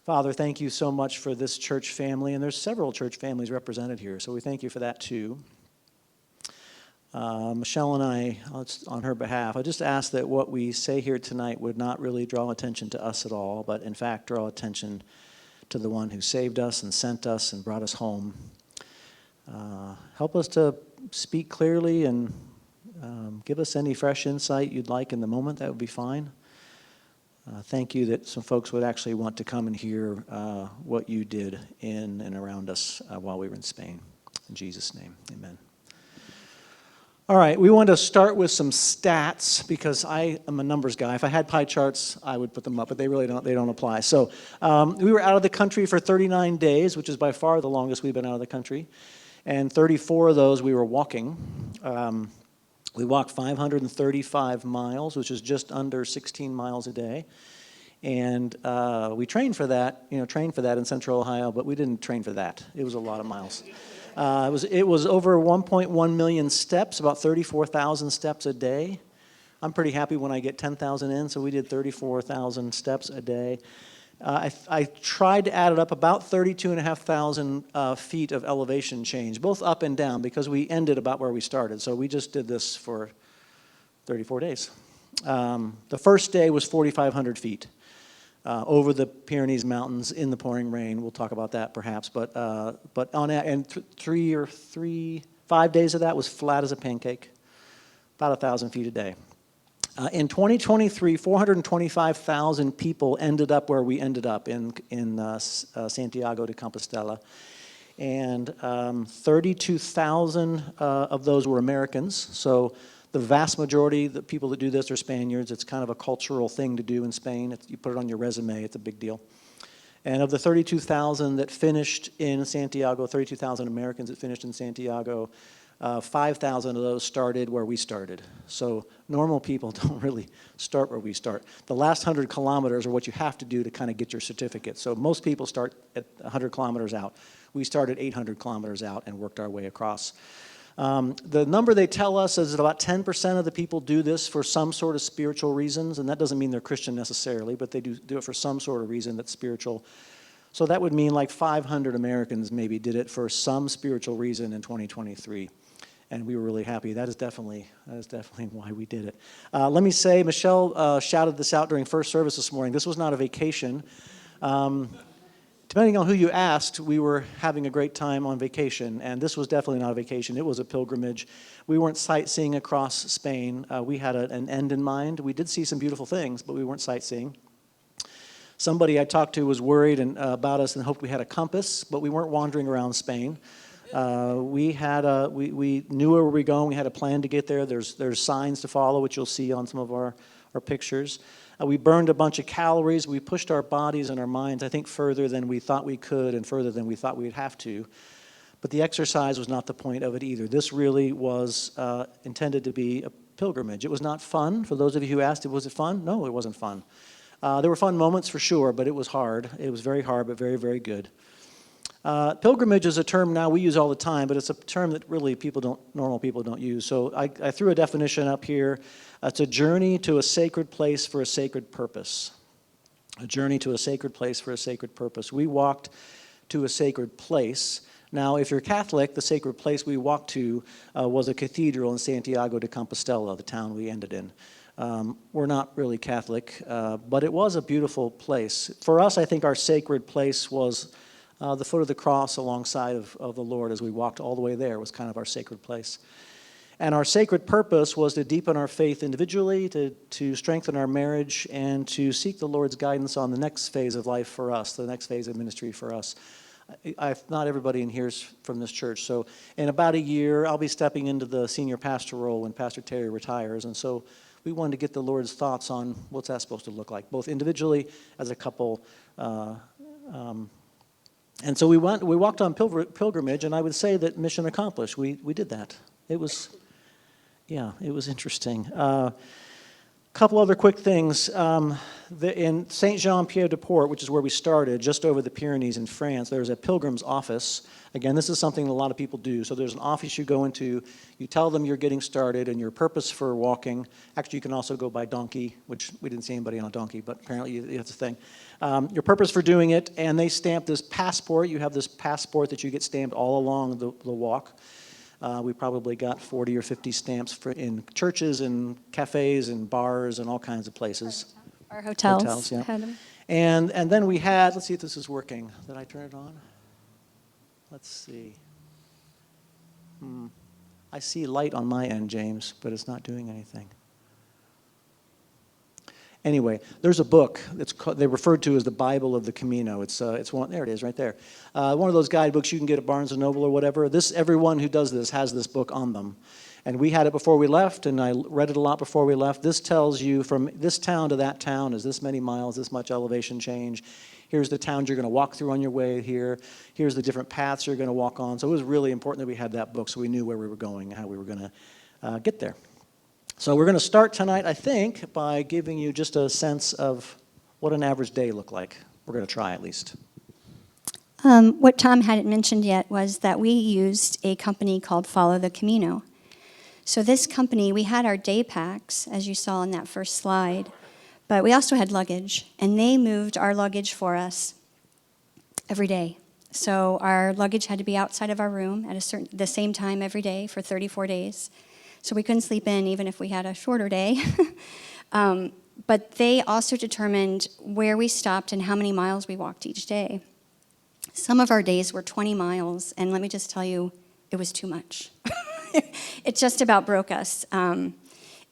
Father, thank you so much for this church family, and there's several church families represented here, so we thank you for that too. Michele and I, on her behalf, I just ask that what we say here tonight would not really draw attention to us at all, but in fact draw attention to the one who saved us and sent us and brought us home. Help us to speak clearly and give us any fresh insight you'd like in the moment. That would be fine. Thank you that some folks would actually want to come and hear what you did in and around us while we were in Spain. In Jesus' name, amen. All right, we want to start with some stats because I am a numbers guy. If I had pie charts, I would put them up, but they really don't apply. So we were out of the country for 39 days, which is by far the longest we've been out of the country. And 34 of those we were walking. We walked 535 miles, which is just under 16 miles a day. And we trained for that in Central Ohio, but we didn't train for that. It was a lot of miles. It was over 1.1 million steps, about 34,000 steps a day. I'm pretty happy when I get 10,000 in, so we did 34,000 steps a day. I tried to add it up, about 32,500 feet of elevation change, both up and down, because we ended about where we started. So we just did this for 34 days. The first day was 4,500 feet. Over the Pyrenees Mountains in the pouring rain. We'll talk about that perhaps, but on and 5 days of that was flat as a pancake, about 1,000 feet a day. In 2023, 425,000 people ended up where we ended up in Santiago de Compostela, and 32,000 of those were Americans. So the vast majority of the people that do this are Spaniards. It's kind of a cultural thing to do in Spain. You put it on your resume. It's a big deal. And of the 32,000 that finished in Santiago, 32,000 Americans that finished in Santiago, 5,000 of those started where we started. So normal people don't really start where we start. The last 100 kilometers are what you have to do to kind of get your certificate. So most people start at 100 kilometers out. We started 800 kilometers out and worked our way across. The number they tell us is that about 10% of the people do this for some sort of spiritual reasons, and that doesn't mean they're Christian necessarily, but they do it for some sort of reason that's spiritual. So that would mean like 500 Americans maybe did it for some spiritual reason in 2023, and we were really happy. That is definitely why we did it. Let me say, Michele shouted this out during first service this morning. This was not a vacation. Depending on who you asked, we were having a great time on vacation, and this was definitely not a vacation. It was a pilgrimage. We weren't sightseeing across Spain. We had an end in mind. We did see some beautiful things, but we weren't sightseeing. Somebody I talked to was worried about us and hoped we had a compass, but we weren't wandering around Spain. We knew where we were going. We had a plan to get there. There's signs to follow, which you'll see on some of our pictures. We burned a bunch of calories. We pushed our bodies and our minds, I think, further than we thought we could and further than we thought we'd have to. But the exercise was not the point of it either. This really was intended to be a pilgrimage. It was not fun. For those of you who asked, was it fun? No, it wasn't fun. There were fun moments for sure, but it was hard. It was very hard, but very, very good. Pilgrimage is a term now we use all the time, but it's a term that really normal people don't use. So I threw a definition up here. It's a journey to a sacred place for a sacred purpose. A journey to a sacred place for a sacred purpose. We walked to a sacred place. Now, if you're Catholic, the sacred place we walked to was a cathedral in Santiago de Compostela, the town we ended in. We're not really Catholic, but it was a beautiful place. For us, I think our sacred place was the foot of the cross alongside of the Lord as we walked all the way there was kind of our sacred place. And our sacred purpose was to deepen our faith individually, to strengthen our marriage, and to seek the Lord's guidance on the next phase of life for us, the next phase of ministry for us. Not everybody in here is from this church, so in about a year, I'll be stepping into the senior pastor role when Pastor Terry retires, and so we wanted to get the Lord's thoughts on what's that supposed to look like, both individually, as a couple, and so we walked on pilgrimage, and I would say that mission accomplished. We did that. It was interesting. Couple other quick things. In Saint-Jean-Pied-de-Port, which is where we started, just over the Pyrenees in France, there's a pilgrim's office. Again, this is something a lot of people do. So there's an office you go into, you tell them you're getting started and your purpose for walking. Actually, you can also go by donkey, which we didn't see anybody on a donkey, but apparently it's a thing. Your purpose for doing it, and they stamp this passport. You have this passport that you get stamped all along the walk. We probably got 40 or 50 stamps in churches and cafes and bars and all kinds of places. Our hotels. Hotels, yeah. And then we had, let's see if this is working. Did I turn it on? Let's see. I see light on my end, James, but it's not doing anything. Anyway, there's a book that's they referred to as the Bible of the Camino. It's one. There it is, right there. One of those guidebooks you can get at Barnes and Noble or whatever. Everyone who does this has this book on them, and we had it before we left, and I read it a lot before we left. This tells you from this town to that town is this many miles, this much elevation change. Here's the towns you're going to walk through on your way here. Here's the different paths you're going to walk on. So it was really important that we had that book so we knew where we were going and how we were going to get there. So we're going to start tonight, I think, by giving you just a sense of what an average day looked like. We're going to try at least. What Tom hadn't mentioned yet was that we used a company called Follow the Camino. So this company, we had our day packs, as you saw in that first slide, but we also had luggage, and they moved our luggage for us every day. So our luggage had to be outside of our room at the same time every day for 34 days. So we couldn't sleep in even if we had a shorter day. But they also determined where we stopped and how many miles we walked each day. Some of our days were 20 miles, and let me just tell you, it was too much. It just about broke us.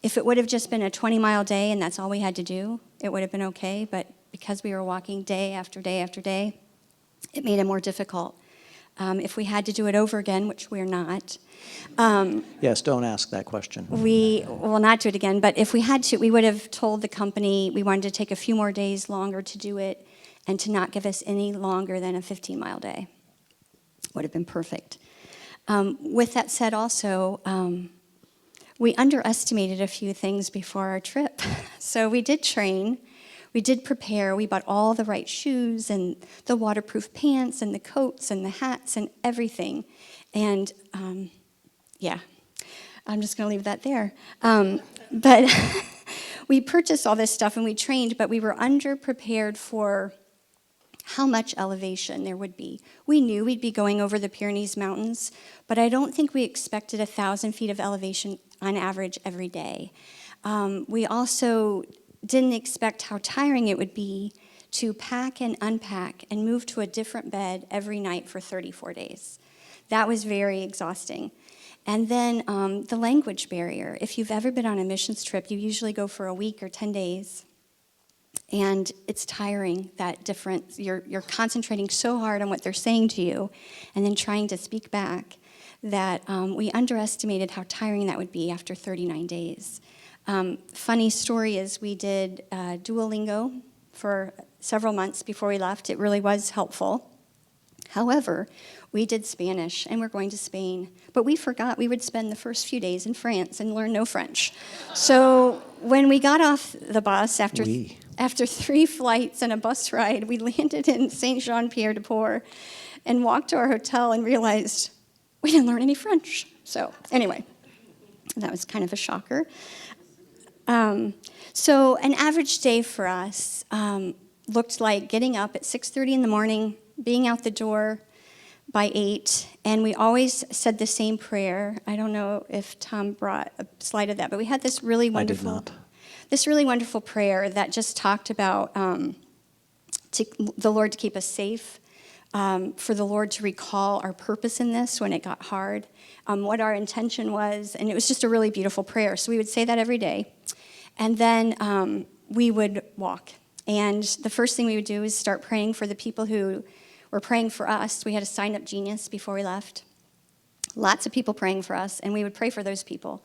If it would have just been a 20-mile day and that's all we had to do, it would have been okay. But because we were walking day after day after day, it made it more difficult. If we had to do it over again, which we're not. Yes, don't ask that question. We will not do it again, but if we had to, we would have told the company we wanted to take a few more days longer to do it and to not give us any longer than a 15-mile day. Would have been perfect. With that said also, we underestimated a few things before our trip. So we did train. We did prepare. We bought all the right shoes and the waterproof pants and the coats and the hats and everything. And yeah, I'm just going to leave that there. But we purchased all this stuff and we trained, but we were underprepared for how much elevation there would be. We knew we'd be going over the Pyrenees Mountains, but I don't think we expected 1,000 feet of elevation on average every day. We also didn't expect how tiring it would be to pack and unpack and move to a different bed every night for 34 days. That was very exhausting. And then the language barrier. If you've ever been on a missions trip, you usually go for a week or 10 days. And it's tiring, that difference. You're concentrating so hard on what they're saying to you and then trying to speak back that we underestimated how tiring that would be after 39 days. Funny story is we did Duolingo for several months before we left. It really was helpful. However, we did Spanish, and we're going to Spain. But we forgot we would spend the first few days in France and learn no French. So when we got off the bus after 3 flights and a bus ride, we landed in Saint-Jean-Pied-de-Port and walked to our hotel and realized we didn't learn any French. So anyway, that was kind of a shocker. So an average day for us looked like getting up at 6:30 in the morning, being out the door by 8, and we always said the same prayer. I don't know if Tom brought a slide of that, but we had this really wonderful prayer that just talked about the Lord to keep us safe, for the Lord to recall our purpose in this when it got hard, what our intention was, and it was just a really beautiful prayer. So we would say that every day, and then we would walk. And the first thing we would do is start praying for the people who were praying for us. We had a sign-up genius before we left. Lots of people praying for us, and we would pray for those people.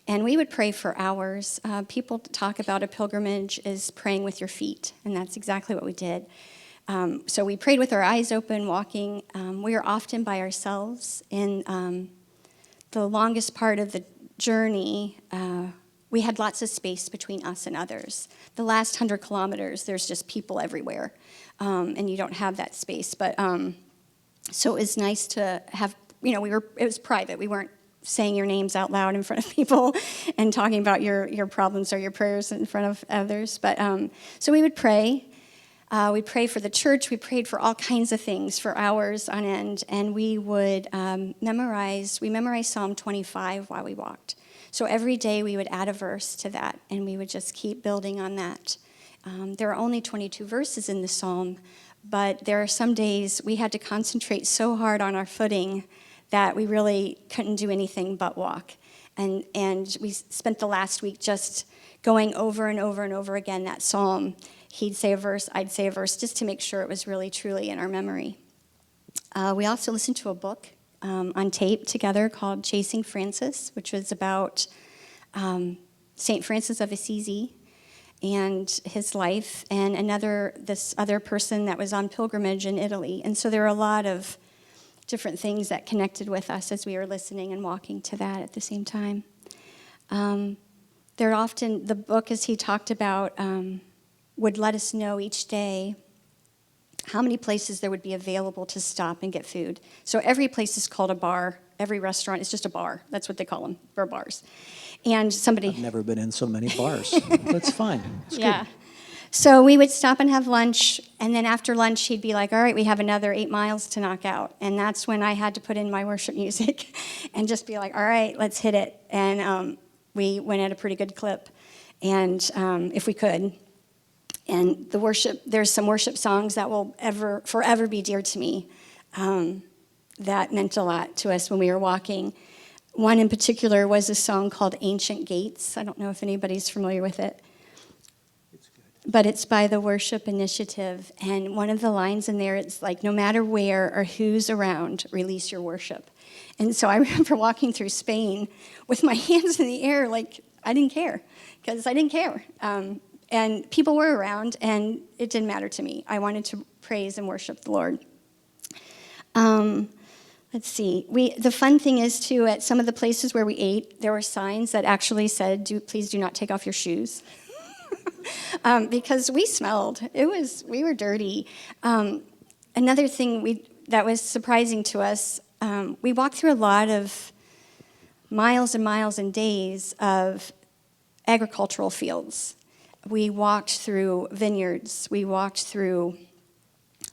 And we would pray for hours. People talk about a pilgrimage as praying with your feet, and that's exactly what we did. So we prayed with our eyes open, walking. We were often by ourselves. In the longest part of the journey, we had lots of space between us and others. The last 100 kilometers, there's just people everywhere, and you don't have that space. But so it was nice to have, it was private. We weren't saying your names out loud in front of people and talking about your problems or your prayers in front of others. But so we would pray. We'd pray for the church. We prayed for all kinds of things for hours on end. And we would memorize Psalm 25 while we walked. So every day we would add a verse to that, and we would just keep building on that. There are only 22 verses in the psalm, but there are some days we had to concentrate so hard on our footing that we really couldn't do anything but walk. And we spent the last week just going over and over and over again that psalm. He'd say a verse, I'd say a verse, just to make sure it was really, truly in our memory. We also listened to a book on tape together called Chasing Francis, which was about St. Francis of Assisi and his life, and this other person that was on pilgrimage in Italy. And so there were a lot of different things that connected with us as we were listening and walking to that at the same time. The book, as he talked about, would let us know each day how many places there would be available to stop and get food. So every place is called a bar. Every restaurant is just a bar. That's what they call them, they're bars. And I've never been in so many bars. That's fine. It's yeah. good. So we would stop and have lunch, and then after lunch, he'd be like, all right, we have another 8 miles to knock out. And that's when I had to put in my worship music and just be like, all right, let's hit it. And we went at a pretty good clip, and if we could. And there's some worship songs that will forever be dear to me. That meant a lot to us when we were walking. One in particular was a song called Ancient Gates. I don't know if anybody's familiar with it. But it's by the Worship Initiative, and one of the lines in there, it's like, no matter where or who's around, release your worship. And so I remember walking through Spain with my hands in the air, like I didn't care, because I didn't care. And people were around, and it didn't matter to me. I wanted to praise and worship the Lord. Let's see. The fun thing is, too, at some of the places where we ate, there were signs that actually said, please do not take off your shoes. Because we smelled. We were dirty. Another thing that was surprising to us, we walked through a lot of miles and miles and days of agricultural fields. We walked through vineyards. We walked through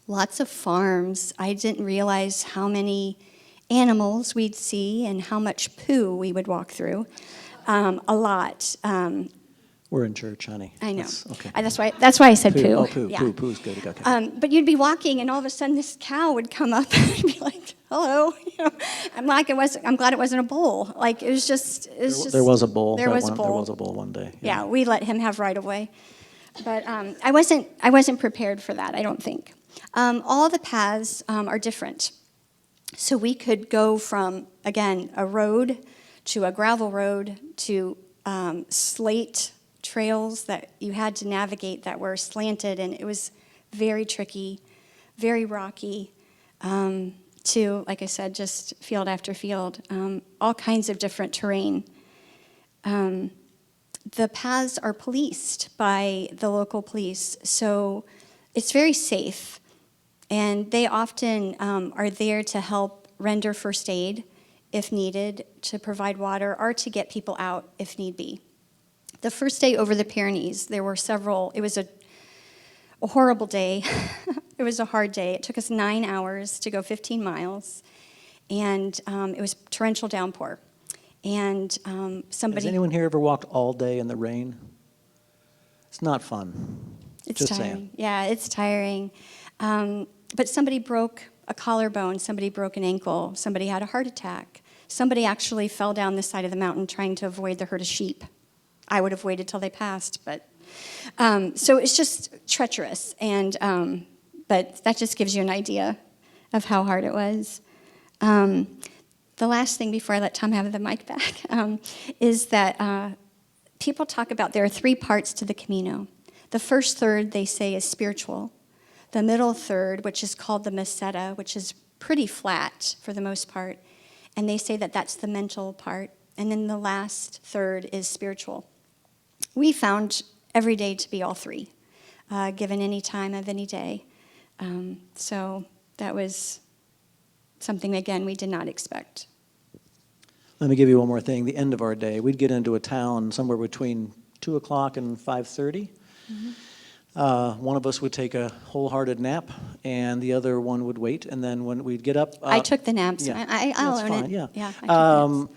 lots of farms. I didn't realize how many animals we'd see and how much poo we would walk through. A lot. We're in church, honey. I know. Okay. That's why I said poo. Oh, poo. Yeah. Poo's good. Okay. But you'd be walking, and all of a sudden, this cow would come up and be like, "Hello." I'm glad it wasn't a bull. Like it was just. There was a bull. There was a bull. There was a bull one day. Yeah, we let him have right of way. But I wasn't prepared for that. I don't think. All the paths are different, so we could go from a road to a gravel road to slate trails that you had to navigate that were slanted, and it was very tricky, very rocky, to, like I said, just field after field, all kinds of different terrain. The paths are policed by the local police, so it's very safe, and they often are there to help render first aid if needed, to provide water, or to get people out if need be. The first day over the Pyrenees, there were several. It was a horrible day. It was a hard day. It took us 9 hours to go 15 miles, and it was torrential downpour. And somebody. Has anyone here ever walked all day in the rain? It's not fun. It's Just tiring. saying. Yeah, it's tiring. But somebody broke a collarbone. Somebody broke an ankle. Somebody had a heart attack. Somebody actually fell down the side of the mountain trying to avoid the herd of sheep. I would have waited till they passed, but so it's just treacherous, and but that just gives you an idea of how hard it was. The last thing before I let Tom have the mic back is that people talk about there are 3 parts to the Camino. The first third, they say, is spiritual. The middle third, which is called the meseta, which is pretty flat for the most part, and they say that that's the mental part. And then the last third is spiritual. we found every day to be all three, given any time of any day. So that was something, again, we did not expect. Let me give you one more thing. The end of our day, we'd get into a town somewhere between 2 o'clock and 5:30. One of us would take a wholehearted nap, and the other one would wait. And then when we'd get up, I took the naps. yeah, I'll that's own fine, it. yeah. I took naps.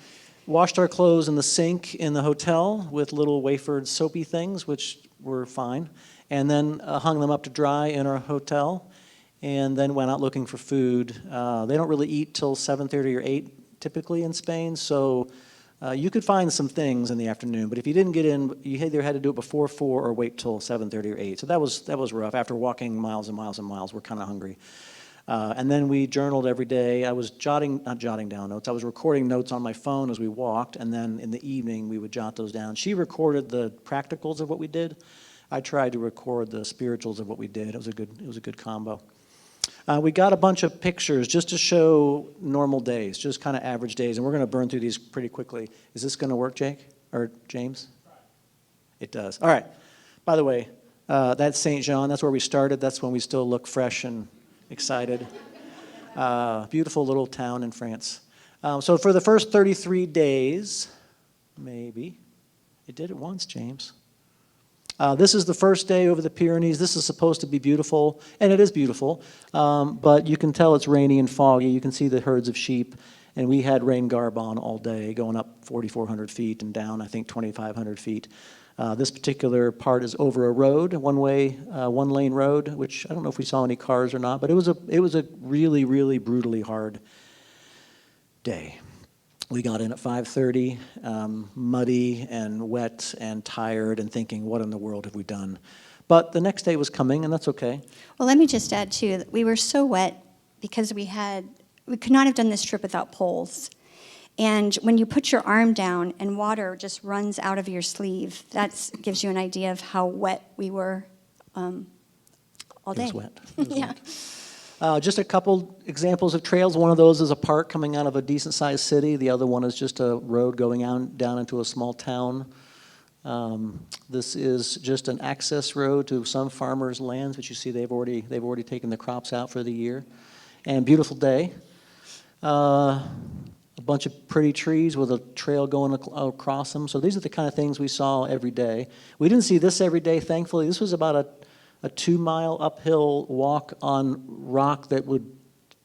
Washed our clothes in the sink in the hotel with little wafered soapy things, which were fine, and then hung them up to dry in our hotel, and then went out looking for food. They don't really eat till 7:30 or 8 typically in Spain, so you could find some things in the afternoon, but if you didn't get in, you either had to do it before 4 or wait till 7:30 or 8. So that was rough. After walking miles and miles and miles, we're kind of hungry. And then we journaled every day. I was not jotting down notes, I was recording notes on my phone as we walked, and then in the evening we would jot those down. She recorded the practicals of what we did. I tried to record the spirituals of what we did. It was a good combo. We got a bunch of pictures just to show normal days, just kind of average days, and we're going to burn through these pretty quickly. Is this going to work, Jake? Or James? It does. All right. By the way, that's St. Jean. That's where we started. That's when we still look fresh and excited. Beautiful little town in France. So for the first 33 days, maybe. It did it once, James. This is the first day over the Pyrenees. This is supposed to be beautiful, and it is beautiful, but you can tell it's rainy and foggy. You can see the herds of sheep, and we had rain garb on all day, going up 4,400 feet and down, I think, 2,500 feet. This particular part is over a road, one-lane road, which I don't know if we saw any cars or not, but it was a really, really brutally hard day. We got in at 5:30, muddy and wet and tired and thinking, what in the world have we done? But the next day was coming, and that's okay. Well, let me just add, too, that we were so wet because we could not have done this trip without poles. And when you put your arm down and water just runs out of your sleeve, that gives you an idea of how wet we were all day. It was wet. It was Yeah. wet. Just a couple examples of trails. One of those is a park coming out of a decent-sized city. The other one is just a road going down into a small town. This is just an access road to some farmers' lands, which you see they've already taken the crops out for the year. And beautiful day. A bunch of pretty trees with a trail going across them. So these are the kind of things we saw every day. We didn't see this every day, thankfully. This was about a 2-mile uphill walk on rock that would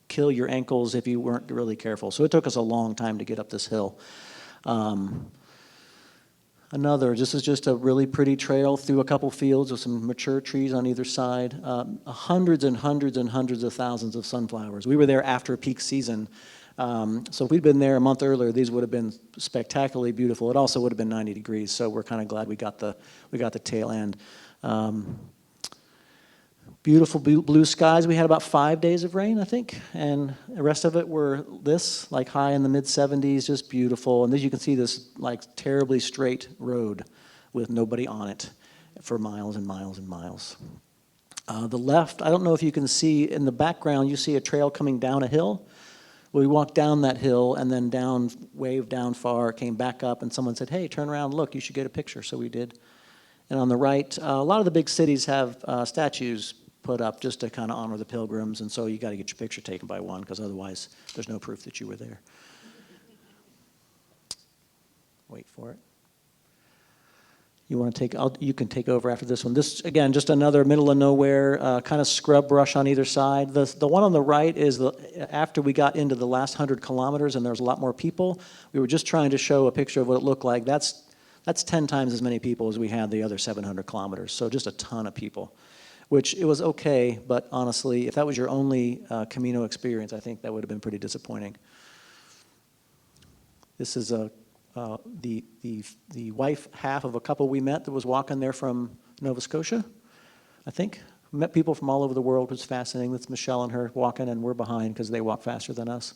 kill your ankles if you weren't really careful. So it took us a long time to get up this hill. This is just a really pretty trail through a couple fields with some mature trees on either side. Hundreds and hundreds and hundreds of thousands of sunflowers. We were there after peak season. So if we'd been there a month earlier, these would have been spectacularly beautiful. It also would have been 90 degrees, so we're kind of glad we got the tail end. Beautiful blue skies. We had about 5 days of rain, I think, and the rest of it were like high in the mid-70s, just beautiful. And as you can see, this like terribly straight road with nobody on it for miles and miles and miles. The left, I don't know if you can see in the background, you see a trail coming down a hill. We walked down that hill and then waved down far, came back up, and someone said, hey, turn around, look, you should get a picture. So we did. And on the right, a lot of the big cities have statues put up just to kind of honor the pilgrims, and so you got to get your picture taken by one, because otherwise there's no proof that you were there. Wait for it. You can take over after this one. This, again, just another middle of nowhere, kind of scrub brush on either side. The one on the right is after we got into the last 100 kilometers and there's a lot more people. We were just trying to show a picture of what it looked like. That's 10 times as many people as we had the other 700 kilometers, so just a ton of people. Which it was okay, but honestly, if that was your only Camino experience, I think that would have been pretty disappointing. This is the wife half of a couple we met that was walking there from Nova Scotia, I think. We met people from all over the world, which was fascinating. That's Michele and her walking, and we're behind because they walk faster than us.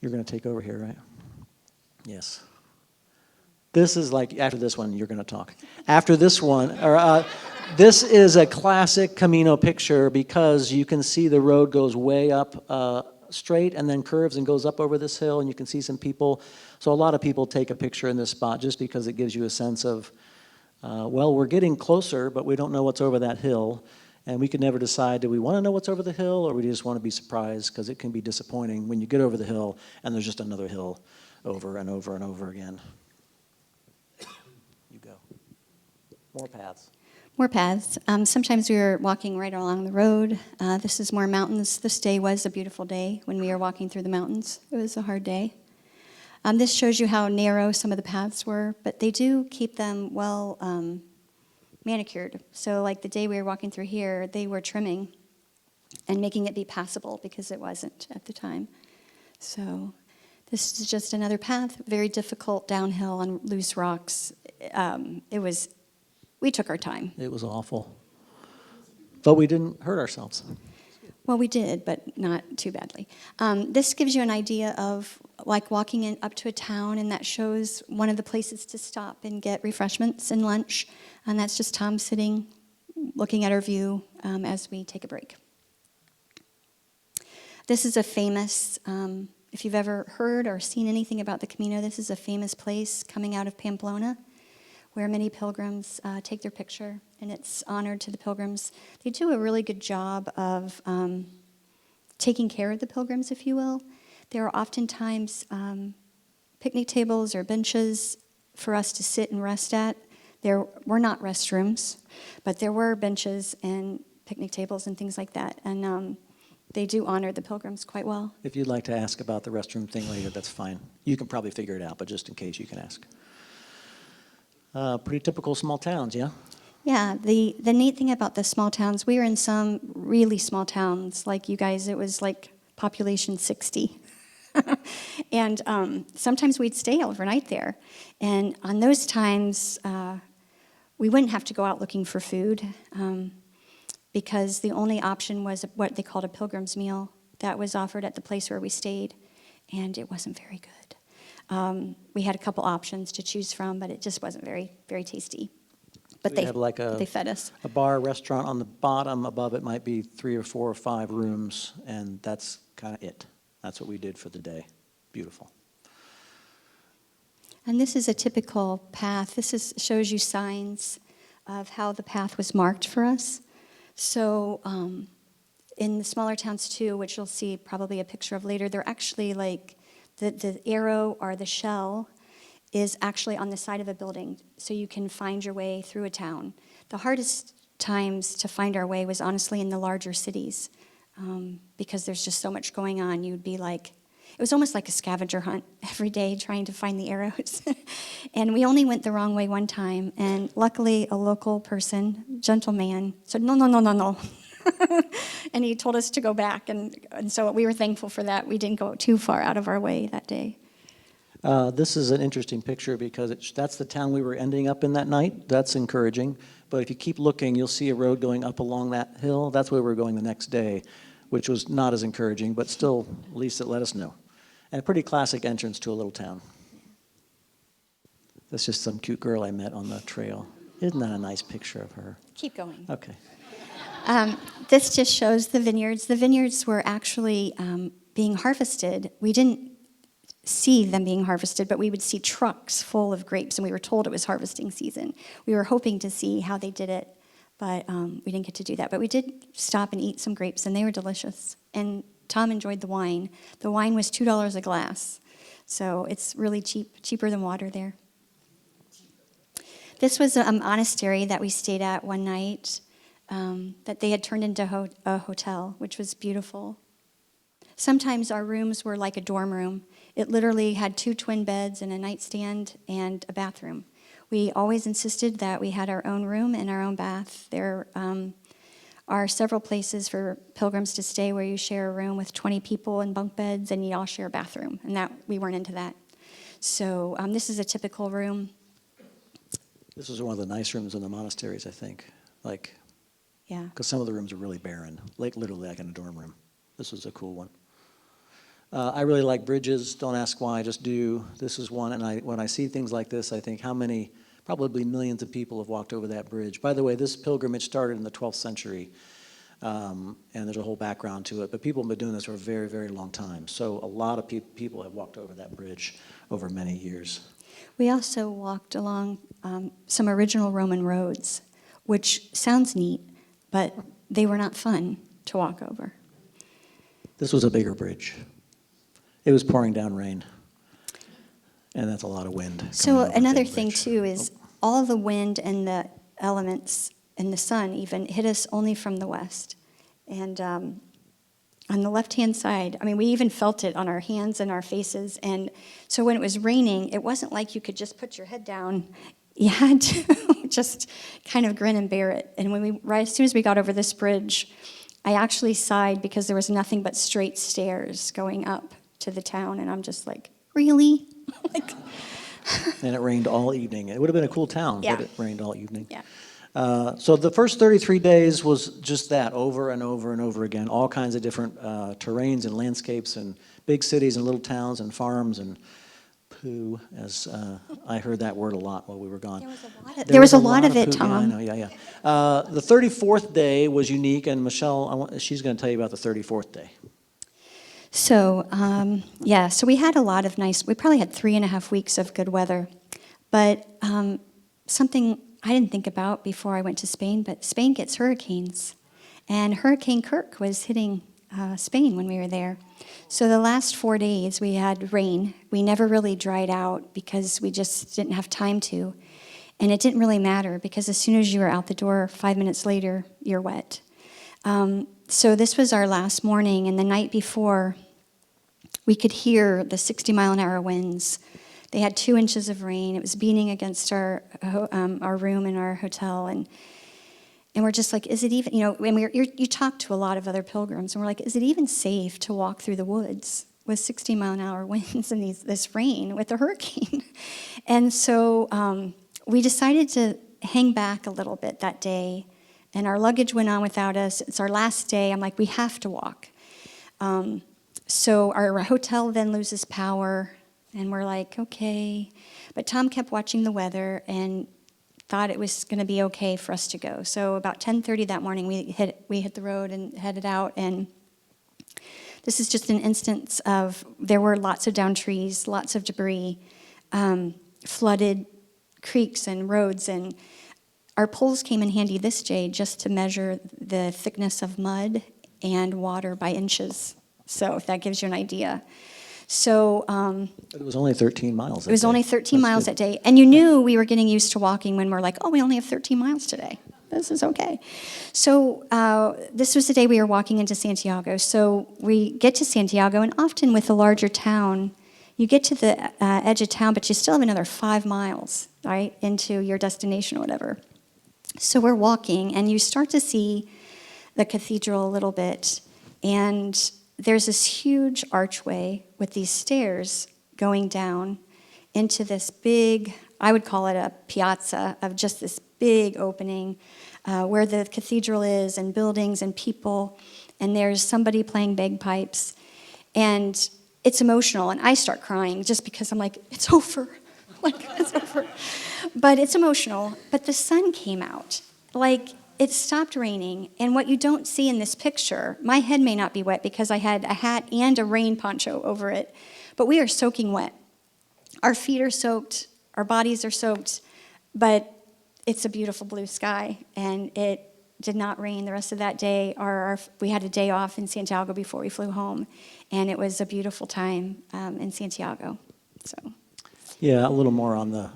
You're going to take over here, right? Yes. This is like, after this one, you're going to talk. After this one, this is a classic Camino picture because you can see the road goes way up straight and then curves and goes up over this hill, and you can see some people. So a lot of people take a picture in this spot just because it gives you a sense of Well, we're getting closer, but we don't know what's over that hill. And we could never decide, do we want to know what's over the hill, or we just want to be surprised, because it can be disappointing when you get over the hill and there's just another hill over and over and over again. You go. More paths. More paths. Sometimes we were walking right along the road. This is more mountains. This day was a beautiful day when we were walking through the mountains. It was a hard day. This shows you how narrow some of the paths were, but they do keep them well manicured. So like the day we were walking through here, they were trimming and making it be passable because it wasn't at the time. So this is just another path, very difficult downhill on loose rocks. We took our time. It was awful. But we didn't hurt ourselves. Well, we did, but not too badly. This gives you an idea of like walking up to a town, and that shows one of the places to stop and get refreshments and lunch. And that's just Tom sitting, looking at our view as we take a break. This is a famous, if you've ever heard or seen anything about the Camino, this is a famous place coming out of Pamplona, where many pilgrims take their picture, and it's honored to the pilgrims. They do a really good job of taking care of the pilgrims, if you will. There are oftentimes picnic tables or benches for us to sit and rest at. There were not restrooms, but there were benches and picnic tables and things like that, and they do honor the pilgrims quite well. If you'd like to ask about the restroom thing later, that's fine. You can probably figure it out, but just in case, you can ask. Pretty typical small towns, yeah? Yeah, the neat thing about the small towns, we were in some really small towns, like you guys, it was like population 60. And sometimes we'd stay overnight there. And on those times, we wouldn't have to go out looking for food because the only option was what they called a pilgrim's meal that was offered at the place where we stayed, and it wasn't very good. We had a couple options to choose from, but it just wasn't very, very tasty. But We had like they fed us. a bar, restaurant on the bottom. Above it might be 3 or 4 or 5 rooms, and that's kind of it. That's what we did for the day. Beautiful. And this is a typical path. This shows you signs of how the path was marked for us. So in the smaller towns too, which you'll see probably a picture of later, they're actually like the arrow or the shell is actually on the side of a building, so you can find your way through a town. The hardest times to find our way was honestly in the larger cities because there's just so much going on. You'd be like, it was almost like a scavenger hunt every day trying to find the arrows. And we only went the wrong way one time, and luckily a local person, gentleman, said, no, no, no, no, no. And he told us to go back, and so we were thankful for that. We didn't go too far out of our way that day. This is an interesting picture because that's the town we were ending up in that night. That's encouraging. But if you keep looking, you'll see a road going up along that hill. That's where we're going the next day, which was not as encouraging, but still, at least it let us know. And a pretty classic entrance to a little town. That's just some cute girl I met on the trail. Isn't that a nice picture of her? Keep going. Okay. This just shows the vineyards. The vineyards were actually being harvested. We didn't see them being harvested, but we would see trucks full of grapes, and we were told it was harvesting season. We were hoping to see how they did it, but we didn't get to do that. But we did stop and eat some grapes, and they were delicious. And Tom enjoyed the wine. The wine was $2 a glass, so it's really cheap, cheaper than water there. This was a monastery that we stayed at one night that they had turned into a hotel, which was beautiful. Sometimes our rooms were like a dorm room. It literally had 2 twin beds and a nightstand and a bathroom. We always insisted that we had our own room and our own bath. There are several places for pilgrims to stay where you share a room with 20 people in bunk beds and you all share a bathroom, and that we weren't into that. So this is a typical room. This was one of the nice rooms in the monasteries, I think. Yeah. Because some of the rooms are really barren, literally like in a dorm room. This was a cool one. I really like bridges. Don't ask why, I just do. This is one, and when I see things like this, I think how many, probably millions of people have walked over that bridge. By the way, this pilgrimage started in the 12th century, and there's a whole background to it, but people have been doing this for a very, very long time. So a lot of people have walked over that bridge over many years. We also walked along some original Roman roads, which sounds neat, but they were not fun to walk over. This was a bigger bridge. It was pouring down rain, and that's a lot of wind. So coming over a another big thing bridge. too is all the wind and the elements and the sun even hit us only from the west. And on the left-hand side, I mean, we even felt it on our hands and our faces. And so when it was raining, it wasn't like you could just put your head down. You had to just kind of grin and bear it. And right as soon as we got over this bridge, I actually sighed because there was nothing but straight stairs going up to the town. And I'm just like, really? Like, And it rained all evening. It would have been a cool town, Yeah. but it rained all evening. yeah. So the first 33 days was just that, over and over and over again, all kinds of different terrains and landscapes and big cities and little towns and farms and poo, as I heard that word a lot while we were gone. There was a lot of it, poo. Yeah, I Tom. know, yeah. The 34th day was unique, and Michelle, she's going to tell you about the 34th day. So, so we had a lot of we probably had 3.5 weeks of good weather. But something I didn't think about before I went to Spain, but Spain gets hurricanes. And Hurricane Kirk was hitting Spain when we were there. So the last 4 days we had rain. We never really dried out because we just didn't have time to. And it didn't really matter because as soon as you were out the door, 5 minutes later, you're wet. So this was our last morning, and the night before, we could hear the 60-mile-an-hour winds. They had 2 inches of rain. It was beating against our room in our hotel, and we're just like, is it even? When you talk to a lot of other pilgrims, and we're like, is it even safe to walk through the woods with 60-mile-an-hour winds and this rain with a hurricane? And so we decided to hang back a little bit that day. And our luggage went on without us. It's our last day. I'm like, we have to walk. So our hotel then loses power, and we're like, okay. But Tom kept watching the weather and thought it was going to be okay for us to go. So about 10:30 that morning, we hit the road and headed out. And this is just an instance of there were lots of downed trees, lots of debris, flooded creeks and roads, and our poles came in handy this day just to measure the thickness of mud and water by inches. So if that gives you an idea. So But it was only 13 miles. It was only 13 miles that day. And you knew we were getting used to walking when we're like, oh, we only have 13 miles today. This is okay. So this was the day we were walking into Santiago. So we get to Santiago, and often with a larger town, you get to the edge of town, but you still have another 5 miles, right, into your destination or whatever. So we're walking, and you start to see the cathedral a little bit, and there's this huge archway with these stairs going down into this big, I would call it a piazza of just this big opening where the cathedral is and buildings and people, and there's somebody playing bagpipes, and it's emotional, and I start crying just because I'm like, it's over. It's over. But it's emotional. But the sun came out. It stopped raining. And what you don't see in this picture, my head may not be wet because I had a hat and a rain poncho over it, but we are soaking wet. Our feet are soaked. Our bodies are soaked. But it's a beautiful blue sky, and it did not rain the rest of that day. We had a day off in Santiago before we flew home, and it was a beautiful time in Santiago. So. Yeah, a little more on the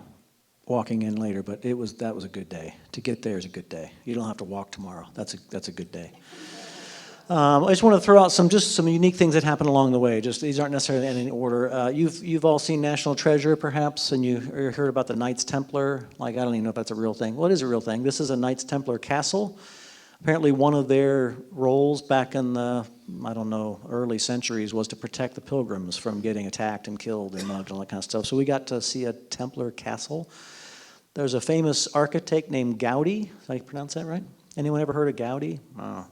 walking in later, but that was a good day. To get there is a good day. You don't have to walk tomorrow. That's a good day. I just want to throw out some unique things that happened along the way. Just these aren't necessarily in any order. You've all seen National Treasure, perhaps, and you heard about the Knights Templar. I don't even know if that's a real thing. Well, it is a real thing. This is a Knights Templar castle. Apparently, one of their roles back in the early centuries was to protect the pilgrims from getting attacked and killed and mugged and all that kind of stuff. So we got to see a Templar castle. There's a famous architect named Gaudi. Did I pronounce that right? Anyone ever heard of Gaudi? Oh.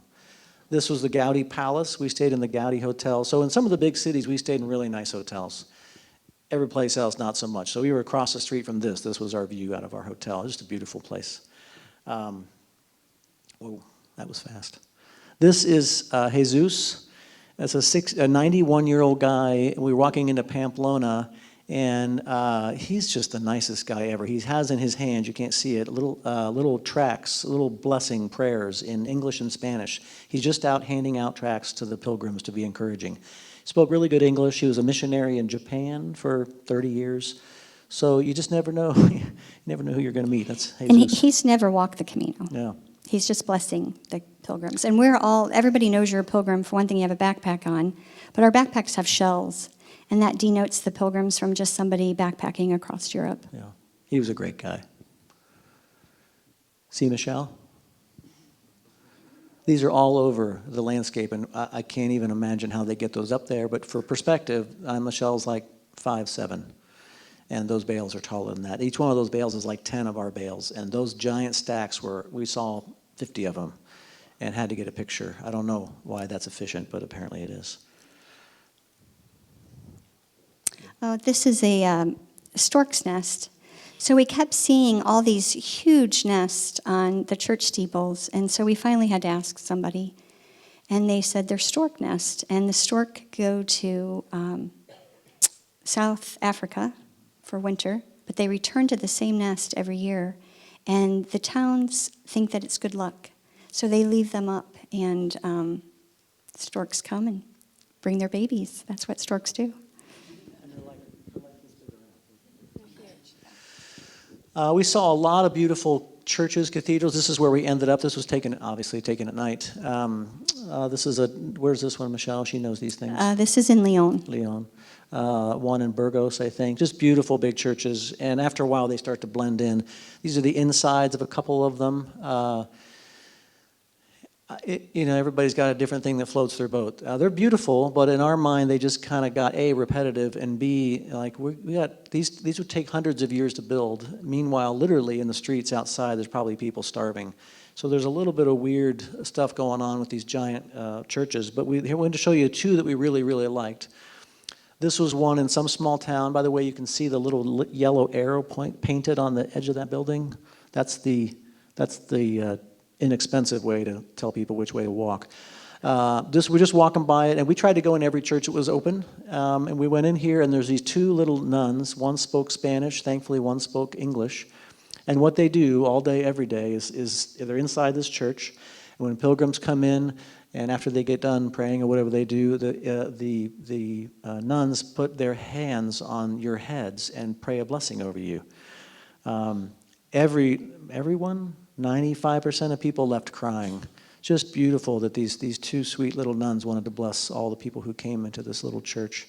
This was the Gaudi Palace. We stayed in the Gaudi Hotel. So in some of the big cities, we stayed in really nice hotels. Every place else, not so much. So we were across the street from this. This was our view out of our hotel. Just a beautiful place. Whoa, that was fast. This is Jesus. That's a 91-year-old guy. We were walking into Pamplona, And he's just the nicest guy ever. He has in his hand, you can't see it, little tracts, little blessing prayers in English and Spanish. He's just out handing out tracts to the pilgrims to be encouraging. He spoke really good English. He was a missionary in Japan for 30 years. So you just never know. You never know who you're going to meet. That's Jesus. And he's never walked the Camino. Yeah. He's just blessing the pilgrims. And everybody knows you're a pilgrim. For one thing, you have a backpack on, but our backpacks have shells. And that denotes the pilgrims from just somebody backpacking across Europe. Yeah, he was a great guy. See, Michele? These are all over the landscape, and I can't even imagine how they get those up there. But for perspective, Michele's like 5'7", and those bales are taller than that. Each one of those bales is like 10 of our bales, and those giant stacks we saw 50 of them and had to get a picture. I don't know why that's efficient, but apparently it is. Oh, this is a stork's nest. So we kept seeing all these huge nests on the church steeples, and so we finally had to ask somebody. And they said they're stork nests, and the stork go to South Africa for winter, but they return to the same nest every year. And the towns think that it's good luck, so they leave them up, and storks come and bring their babies. That's what storks do. We saw a lot of beautiful churches, cathedrals. This is where we ended up. This was obviously taken at night. Where's this one, Michele? She knows these things. This is in Lyon. Lyon. One in Burgos, I think. Just beautiful big churches. And after a while, they start to blend in. These are the insides of a couple of them. Everybody's got a different thing that floats their boat. They're beautiful, but in our mind, they just kind of got A, repetitive, and B, like we got these would take hundreds of years to build. Meanwhile, literally in the streets outside, there's probably people starving. So there's a little bit of weird stuff going on with these giant churches. But we wanted to show you two that we really, really liked. This was one in some small town. By the way, you can see the little yellow arrow point painted on the edge of that building. That's the inexpensive way to tell people which way to walk. We're just walking by it, and we tried to go in every church that was open. And we went in here, and there's these two little nuns. One spoke Spanish. Thankfully, one spoke English. And what they do all day, every day, is they're inside this church. And when pilgrims come in, and after they get done praying or whatever they do, the nuns put their hands on your heads and pray a blessing over you. Everyone, 95% of people left crying. Just beautiful that these two sweet little nuns wanted to bless all the people who came into this little church.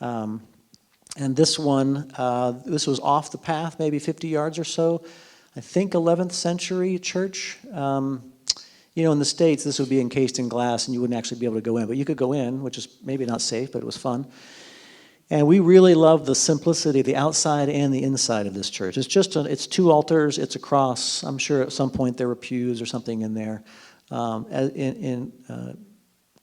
And this one, this was off the path, maybe 50 yards or so. I think 11th century church. In the States, this would be encased in glass and you wouldn't actually be able to go in. But you could go in, which is maybe not safe, but it was fun. And we really love the simplicity, the outside and the inside of this church. It's two altars, it's a cross. I'm sure at some point there were pews or something in there.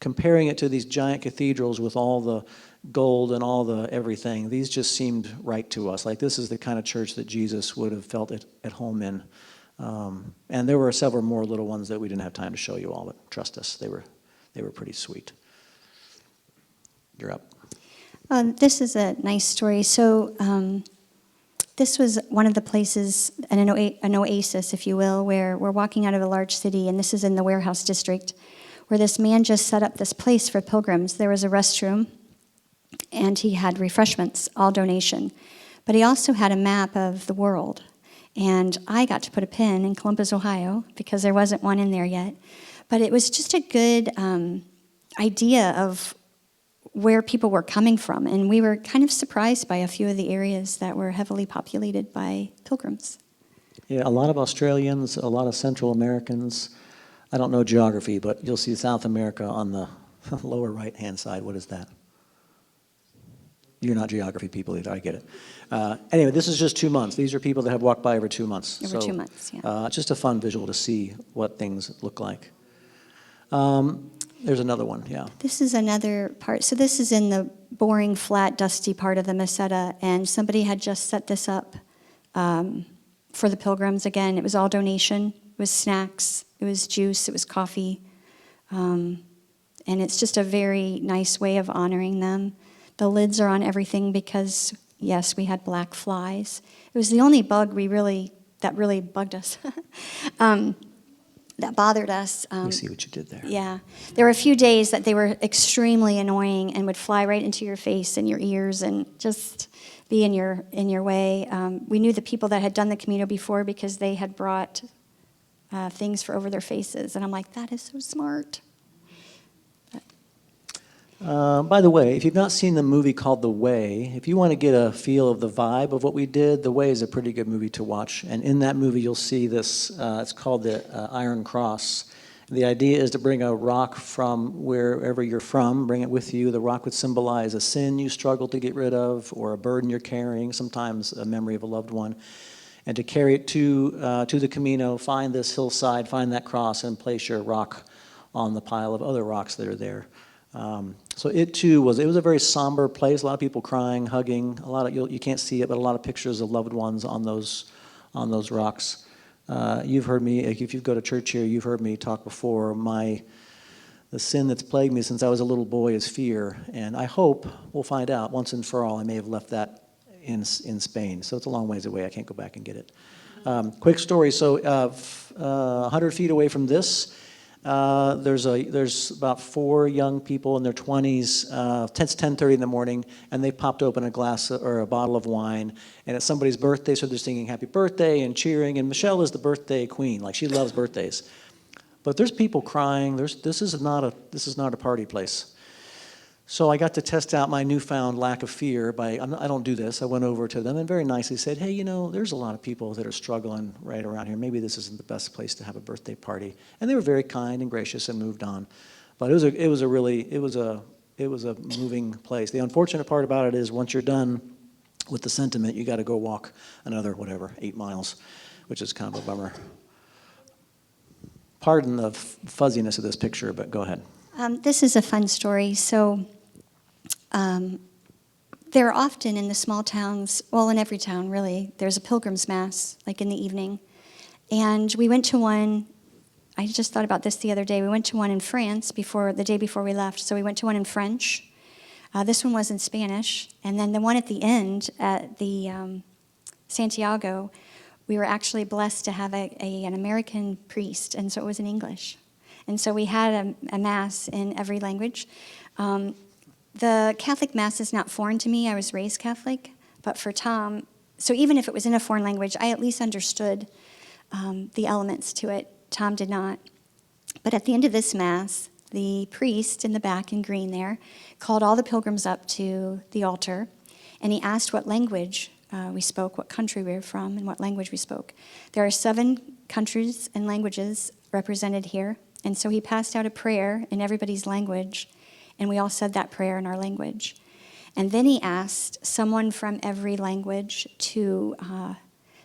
Comparing it to these giant cathedrals with all the gold and all the everything, these just seemed right to us. Like this is the kind of church that Jesus would have felt at home in. And there were several more little ones that we didn't have time to show you all, but trust us, they were pretty sweet. You're up. This is a nice story. So this was one of the places, an oasis, if you will, where we're walking out of a large city, and this is in the warehouse district, where this man just set up this place for pilgrims. There was a restroom, and he had refreshments, all donation. But he also had a map of the world. And I got to put a pin in Columbus, Ohio, because there wasn't one in there yet. But it was just a good idea of where people were coming from. And we were kind of surprised by a few of the areas that were heavily populated by pilgrims. Yeah, a lot of Australians, a lot of Central Americans. I don't know geography, but you'll see South America on the lower right-hand side. What is that? You're not geography people either, I get it. Anyway, this is just 2 months. These are people that have walked by over 2 months. Over 2 months, yeah. Just a fun visual to see what things look like. There's another one, yeah. This is another part. So this is in the boring, flat, dusty part of the Meseta, and somebody had just set this up for the pilgrims. Again, it was all donation. It was snacks. It was juice. It was coffee. And it's just a very nice way of honoring them. The lids are on everything because Yes, we had black flies. It was the only bug that really bugged us, that bothered us. Let me see what you did there. Yeah. There were a few days that they were extremely annoying and would fly right into your face and your ears and just be in your way. We knew the people that had done the Camino before because they had brought things for over their faces. And I'm like, that is so smart. By the way, if you've not seen the movie called The Way, if you want to get a feel of the vibe of what we did, The Way is a pretty good movie to watch. And in that movie, you'll see this, it's called the Iron Cross. The idea is to bring a rock from wherever you're from, bring it with you. The rock would symbolize a sin you struggle to get rid of, or a burden you're carrying, sometimes a memory of a loved one. And to carry it to the Camino, find this hillside, find that cross, and place your rock on the pile of other rocks that are there. So it too was a very somber place. A lot of people crying, hugging. You can't see it, but a lot of pictures of loved ones on those rocks. You've heard me, if you go to church here, you've heard me talk before. The sin that's plagued me since I was a little boy is fear, and I hope we'll find out once and for all. I may have left that in Spain, so it's a long ways away. I can't go back and get it. Quick story. So 100 feet away from this, there's about 4 young people in their 20s. It's 10:30 in the morning, and they popped open a glass or a bottle of wine, and it's somebody's birthday, so they're singing happy birthday and cheering, and Michele is the birthday queen. Like, she loves birthdays. But there's people crying. This is not a party place. So I got to test out my newfound lack of fear I don't do this. I went over to them and very nicely said, hey, there's a lot of people that are struggling right around here. Maybe this isn't the best place to have a birthday party. And they were very kind and gracious and moved on. But it was a moving place. The unfortunate part about it is once you're done with the sentiment, you got to go walk another, 8 miles, which is kind of a bummer. Pardon the fuzziness of this picture, but go ahead. This is a fun story. So there are often in the small towns, well, in every town really, there's a Pilgrim's Mass, like in the evening. And we went to one, I just thought about this the other day, we went to one in France the day before we left. So we went to one in French. This one was in Spanish. And then the one at the end at the Santiago, we were actually blessed to have an American priest, and so it was in English. And so we had a Mass in every language. The Catholic Mass is not foreign to me. I was raised Catholic. But for Tom, so even if it was in a foreign language, I at least understood the elements to it. Tom did not. But at the end of this Mass, the priest in the back in green there called all the pilgrims up to the altar, and he asked what language we spoke, what country we were from, and what language we spoke. There are 7 countries and languages represented here. And so he passed out a prayer in everybody's language, and we all said that prayer in our language. And then he asked someone from every language to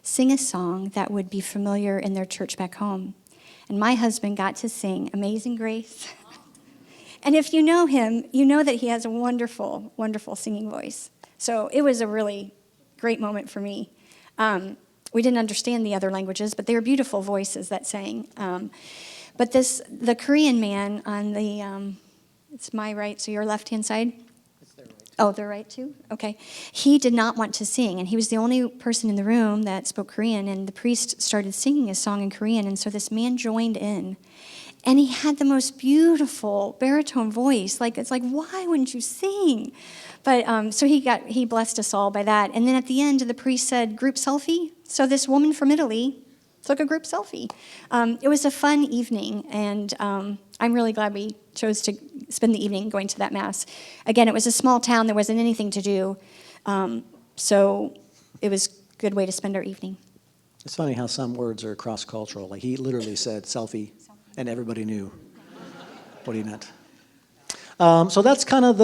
sing a song that would be familiar in their church back home. And my husband got to sing Amazing Grace. And if you know him, you know that he has a wonderful, wonderful singing voice. So it was a really great moment for me. We didn't understand the other languages, but they were beautiful voices that sang. But the Korean man on the, it's my right, so your left-hand side? It's their right. Oh, their right too? Okay. He did not want to sing, and he was the only person in the room that spoke Korean, and the priest started singing a song in Korean, and so this man joined in. And he had the most beautiful baritone voice. It's like, why wouldn't you sing? But so he blessed us all by that. And then at the end, the priest said, group selfie. So this woman from Italy took a group selfie. It was a fun evening, and I'm really glad we chose to spend the evening going to that Mass. Again, it was a small town. There wasn't anything to do. So it was a good way to spend our evening. It's funny how some words are cross-cultural. Like, he literally said selfie, and everybody knew what he meant. So that's kind of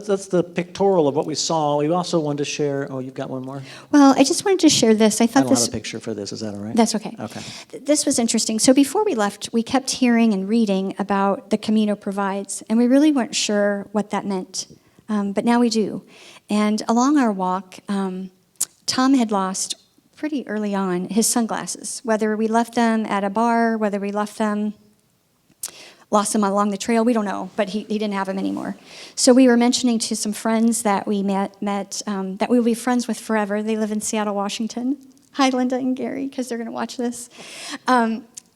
that's the pictorial of what we saw. We also wanted to share. Oh, you've got one more? Well, I just wanted to share this. I thought don't have a picture for this. Is that all right? That's okay. Okay. This was interesting. So before we left, we kept hearing and reading about the Camino provides, and we really weren't sure what that meant. But now we do. And along our walk, Tom had lost pretty early on his sunglasses, whether we left them at a bar, whether we left them lost him along the trail. We don't know, but he didn't have him anymore. So we were mentioning to some friends that we met that we will be friends with forever. They live in Seattle, Washington. Hi, Linda and Gary, because they're going to watch this.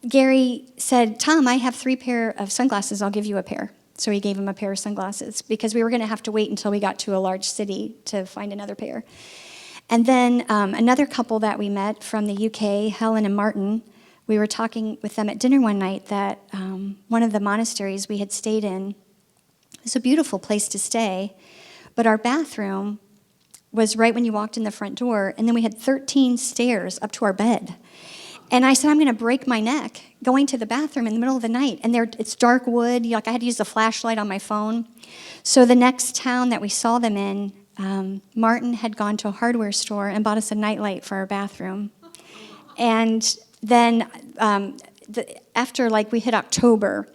Gary said, Tom, I have 3 pair of sunglasses. I'll give you a pair. So he gave him a pair of sunglasses because we were going to have to wait until we got to a large city to find another pair. And then another couple that we met from the UK, Helen and Martin, we were talking with them at dinner one night that one of the monasteries we had stayed in was a beautiful place to stay, but our bathroom was right when you walked in the front door, and then we had 13 stairs up to our bed. And I said, I'm going to break my neck going to the bathroom in the middle of the night. And it's dark wood. Like I had to use a flashlight on my phone. So the next town that we saw them in, Martin had gone to a hardware store and bought us a nightlight for our bathroom. And then after we hit October,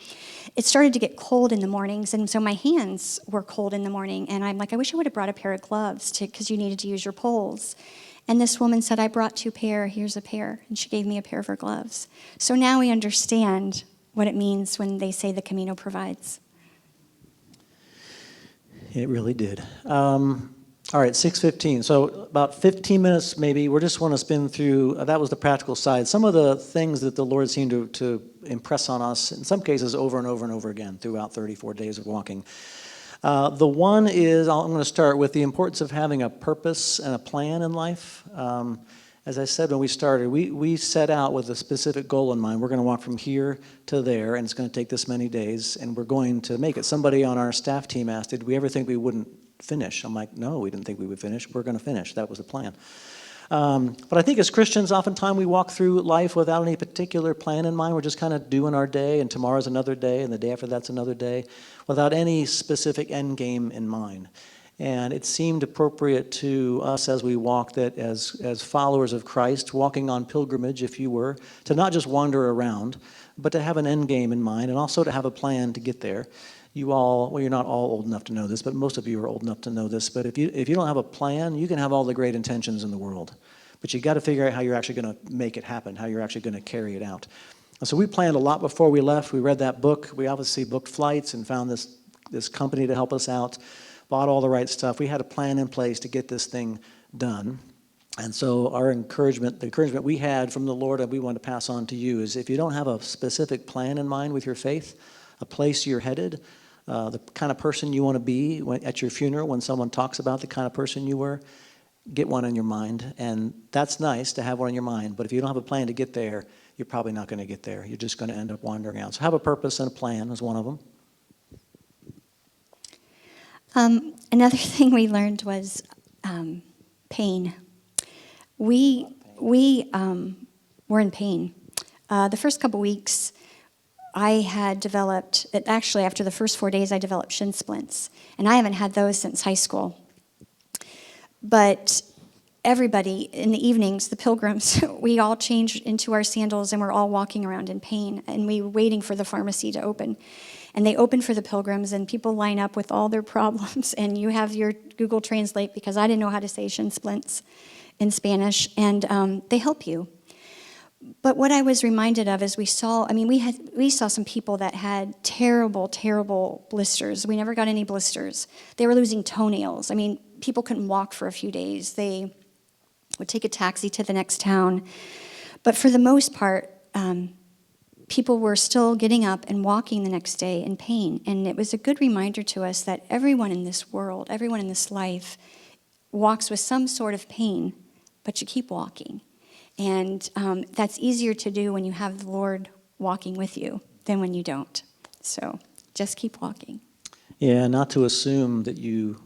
it started to get cold in the mornings, and so my hands were cold in the morning, and I'm like, I wish I would have brought a pair of gloves because you needed to use your poles. And this woman said, I brought 2 pair, here's a pair, and she gave me a pair of her gloves. So now we understand what it means when they say the Camino provides. It really did. All right, 6:15. So about 15 minutes maybe. We just want to spin through, that was the practical side. Some of the things that the Lord seemed to impress on us, in some cases over and over and over again throughout 34 days of walking. The one is, I'm going to start with the importance of having a purpose and a plan in life. As I said when we started, we set out with a specific goal in mind. We're going to walk from here to there, and it's going to take this many days, and we're going to make it. Somebody on our staff team asked, did we ever think we wouldn't finish? I'm like, no, we didn't think we would finish. We're going to finish. That was the plan. But I think as Christians, oftentimes we walk through life without any particular plan in mind. We're just kind of doing our day, and tomorrow's another day, and the day after that's another day, without any specific end game in mind. And it seemed appropriate to us as we walked that as followers of Christ, walking on pilgrimage, if you were, to not just wander around, but to have an end game in mind, and also to have a plan to get there. You all, well, you're not all old enough to know this, but most of you are old enough to know this. But if you don't have a plan, you can have all the great intentions in the world. But you got to figure out how you're actually going to make it happen, how you're actually going to carry it out. And so we planned a lot before we left. We read that book. We obviously booked flights and found this company to help us out, bought all the right stuff. We had a plan in place to get this thing done. And so the encouragement we had from the Lord that we want to pass on to you is if you don't have a specific plan in mind with your faith, a place you're headed, the kind of person you want to be at your funeral when someone talks about the kind of person you were, get one in your mind. And that's nice to have one in your mind, but if you don't have a plan to get there, you're probably not going to get there. You're just going to end up wandering out. So have a purpose and a plan is one of them. Another thing we learned was pain. We were in pain. The first couple weeks, I had developed, actually after the first 4 days, I developed shin splints. And I haven't had those since high school. But everybody in the evenings, the pilgrims, we all changed into our sandals and we're all walking around in pain. And we were waiting for the pharmacy to open. And they open for the pilgrims and people line up with all their problems. And you have your Google Translate because I didn't know how to say shin splints in Spanish. And they help you. But what I was reminded of is we saw some people that had terrible, terrible blisters. We never got any blisters. They were losing toenails. People couldn't walk for a few days. They would take a taxi to the next town. But for the most part, people were still getting up and walking the next day in pain. And it was a good reminder to us that everyone in this world, everyone in this life, walks with some sort of pain, but you keep walking. And that's easier to do when you have the Lord walking with you than when you don't. So just keep walking. Yeah, not to assume that you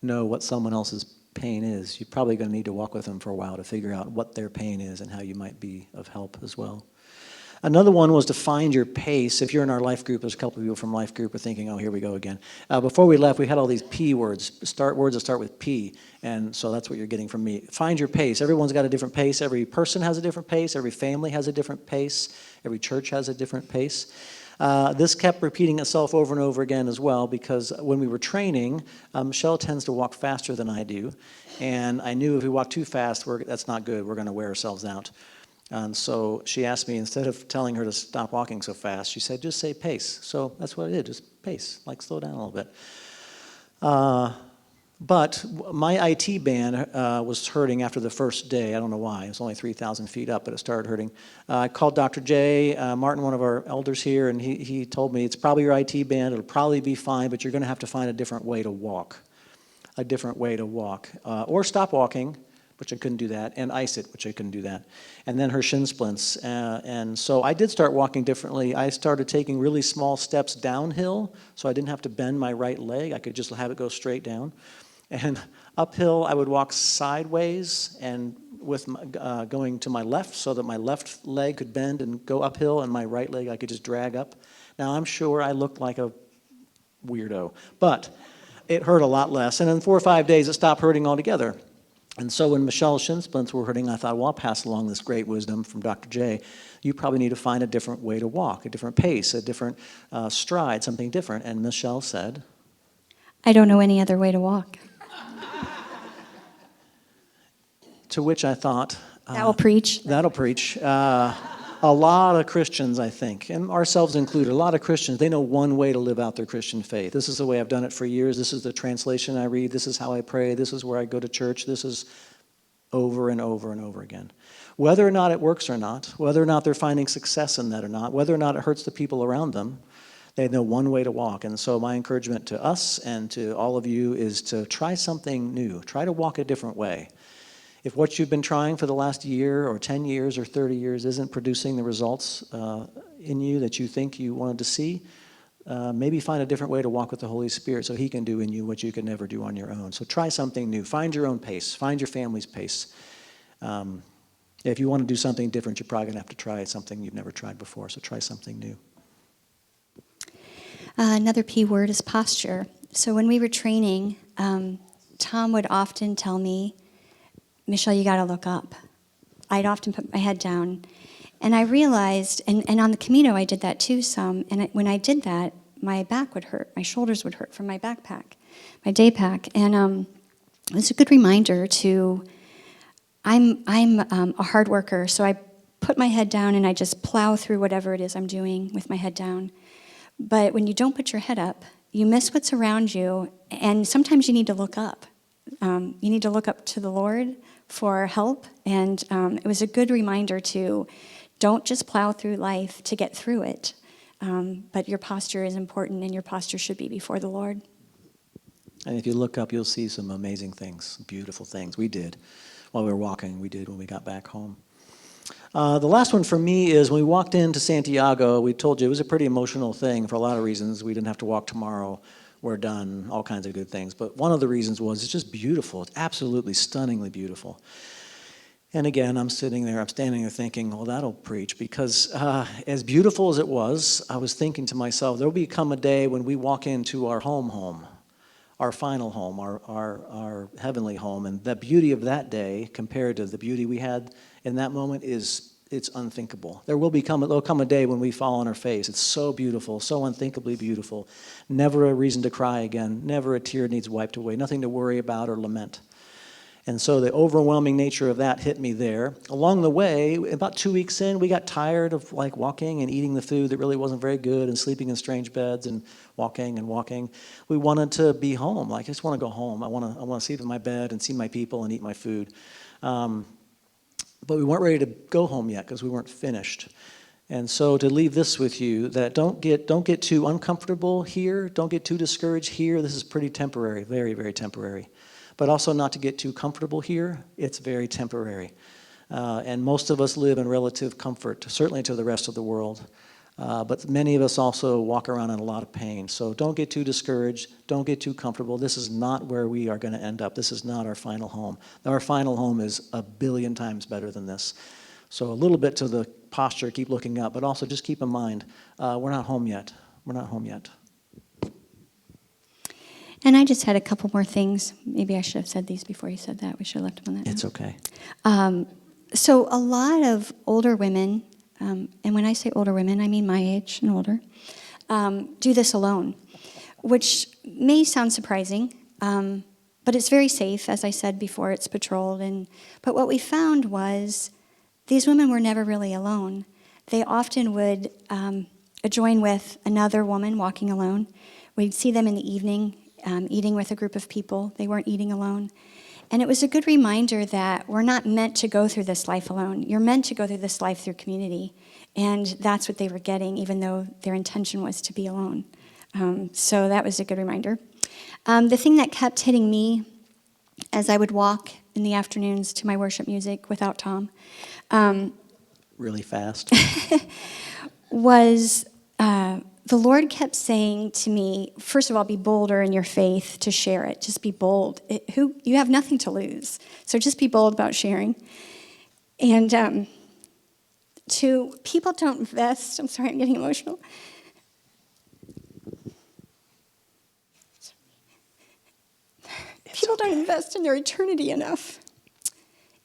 know what someone else's pain is. You're probably going to need to walk with them for a while to figure out what their pain is and how you might be of help as well. Another one was to find your pace. If you're in our life group, there's a couple of people from life group are thinking, oh, here we go again. Before we left, we had all these P words, words that start with P, and so that's what you're getting from me. Find your pace. Everyone's got a different pace. Every person has a different pace. Every family has a different pace. Every church has a different pace. This kept repeating itself over and over again as well because when we were training, Michele tends to walk faster than I do, and I knew if we walk too fast, that's not good. We're going to wear ourselves out. And so she asked me, instead of telling her to stop walking so fast, she said, just say pace. So that's what I did, just pace, like slow down a little bit. But my IT band was hurting after the first day. I don't know why. It was only 3,000 feet up, but it started hurting. I called Dr. J. Martin, one of our elders here, and he told me, it's probably your IT band. It'll probably be fine, but you're going to have to find a different way to walk. A different way to walk. Or stop walking, which I couldn't do that, and ice it, which I couldn't do that. And then her shin splints. And so I did start walking differently. I started taking really small steps downhill, so I didn't have to bend my right leg. I could just have it go straight down. And uphill, I would walk sideways and with going to my left so that my left leg could bend and go uphill, and my right leg I could just drag up. Now, I'm sure I looked like a weirdo, but it hurt a lot less. And in 4 or 5 days, it stopped hurting altogether. And so when Michelle's shin splints were hurting, I thought, well, I'll pass along this great wisdom from Dr. J. You probably need to find a different way to walk, a different pace, a different stride, something different. And Michele said, I don't know any other way to walk. to which I thought, That'll preach. That'll preach. A lot of Christians, I think, and ourselves included, a lot of Christians, they know one way to live out their Christian faith. This is the way I've done it for years. This is the translation I read. This is how I pray. This is where I go to church. This is over and over and over again. Whether or not it works or not, whether or not they're finding success in that or not, whether or not it hurts the people around them, they know one way to walk. And so my encouragement to us and to all of you is to try something new. Try to walk a different way. If what you've been trying for the last year or 10 years or 30 years isn't producing the results in you that you think you wanted to see, maybe find a different way to walk with the Holy Spirit so He can do in you what you could never do on your own. So try something new. Find your own pace. Find your family's pace. If you want to do something different, you're probably going to have to try something you've never tried before. So try something new. Another P word is posture. So when we were training, Tom would often tell me, Michele, you got to look up. I'd often put my head down. And I realized, and on the Camino I did that too some, and when I did that, my back would hurt, my shoulders would hurt from my backpack, my day pack. And it was a good reminder to, I'm a hard worker, so I put my head down and I just plow through whatever it is I'm doing with my head down. But when you don't put your head up, you miss what's around you, and sometimes you need to look up. You need to look up to the Lord for help, and it was a good reminder to don't just plow through life to get through it, but your posture is important, and your posture should be before the Lord. And if you look up, you'll see some amazing things, beautiful things. We did while we were walking. We did when we got back home. The last one for me is when we walked into Santiago, we told you it was a pretty emotional thing for a lot of reasons. We didn't have to walk tomorrow. We're done, all kinds of good things. But one of the reasons was it's just beautiful. It's absolutely stunningly beautiful. And again, I'm standing there thinking, well, that'll preach. Because as beautiful as it was, I was thinking to myself, there will become a day when we walk into our home, our final home, our heavenly home. And the beauty of that day compared to the beauty we had in that moment it's unthinkable. There'll come a day when we fall on our face. It's so beautiful, so unthinkably beautiful. Never a reason to cry again. Never a tear needs wiped away. Nothing to worry about or lament. And so the overwhelming nature of that hit me there. Along the way, about 2 weeks in, we got tired of walking and eating the food that really wasn't very good and sleeping in strange beds and walking. We wanted to be home. I just want to go home. I want to sleep in my bed and see my people and eat my food. But we weren't ready to go home yet because we weren't finished. And so to leave this with you, that don't get too uncomfortable here. Don't get too discouraged here. This is pretty temporary, very, very temporary. But also not to get too comfortable here. It's very temporary. And most of us live in relative comfort, certainly to the rest of the world. But many of us also walk around in a lot of pain. So don't get too discouraged. Don't get too comfortable. This is not where we are going to end up. This is not our final home. Our final home is 1 billion times better than this. So a little bit to the posture, keep looking up, but also just keep in mind, we're not home yet. We're not home yet. And I just had a couple more things. Maybe I should have said these before you said that. We should have left them on that. It's okay. So a lot of older women, and when I say older women, I mean my age and older, do this alone, which may sound surprising, but it's very safe. As I said before, it's patrolled. But what we found was these women were never really alone. They often would join with another woman walking alone. We'd see them in the evening eating with a group of people. They weren't eating alone. And it was a good reminder that we're not meant to go through this life alone. You're meant to go through this life through community. And that's what they were getting, even though their intention was to be alone. So that was a good reminder. The thing that kept hitting me as I would walk in the afternoons to my worship music without Tom Really fast. was the Lord kept saying to me, first of all, be bolder in your faith to share it. Just be bold. You have nothing to lose. So just be bold about sharing. And people don't invest. I'm sorry, I'm getting emotional. People don't invest in their eternity enough.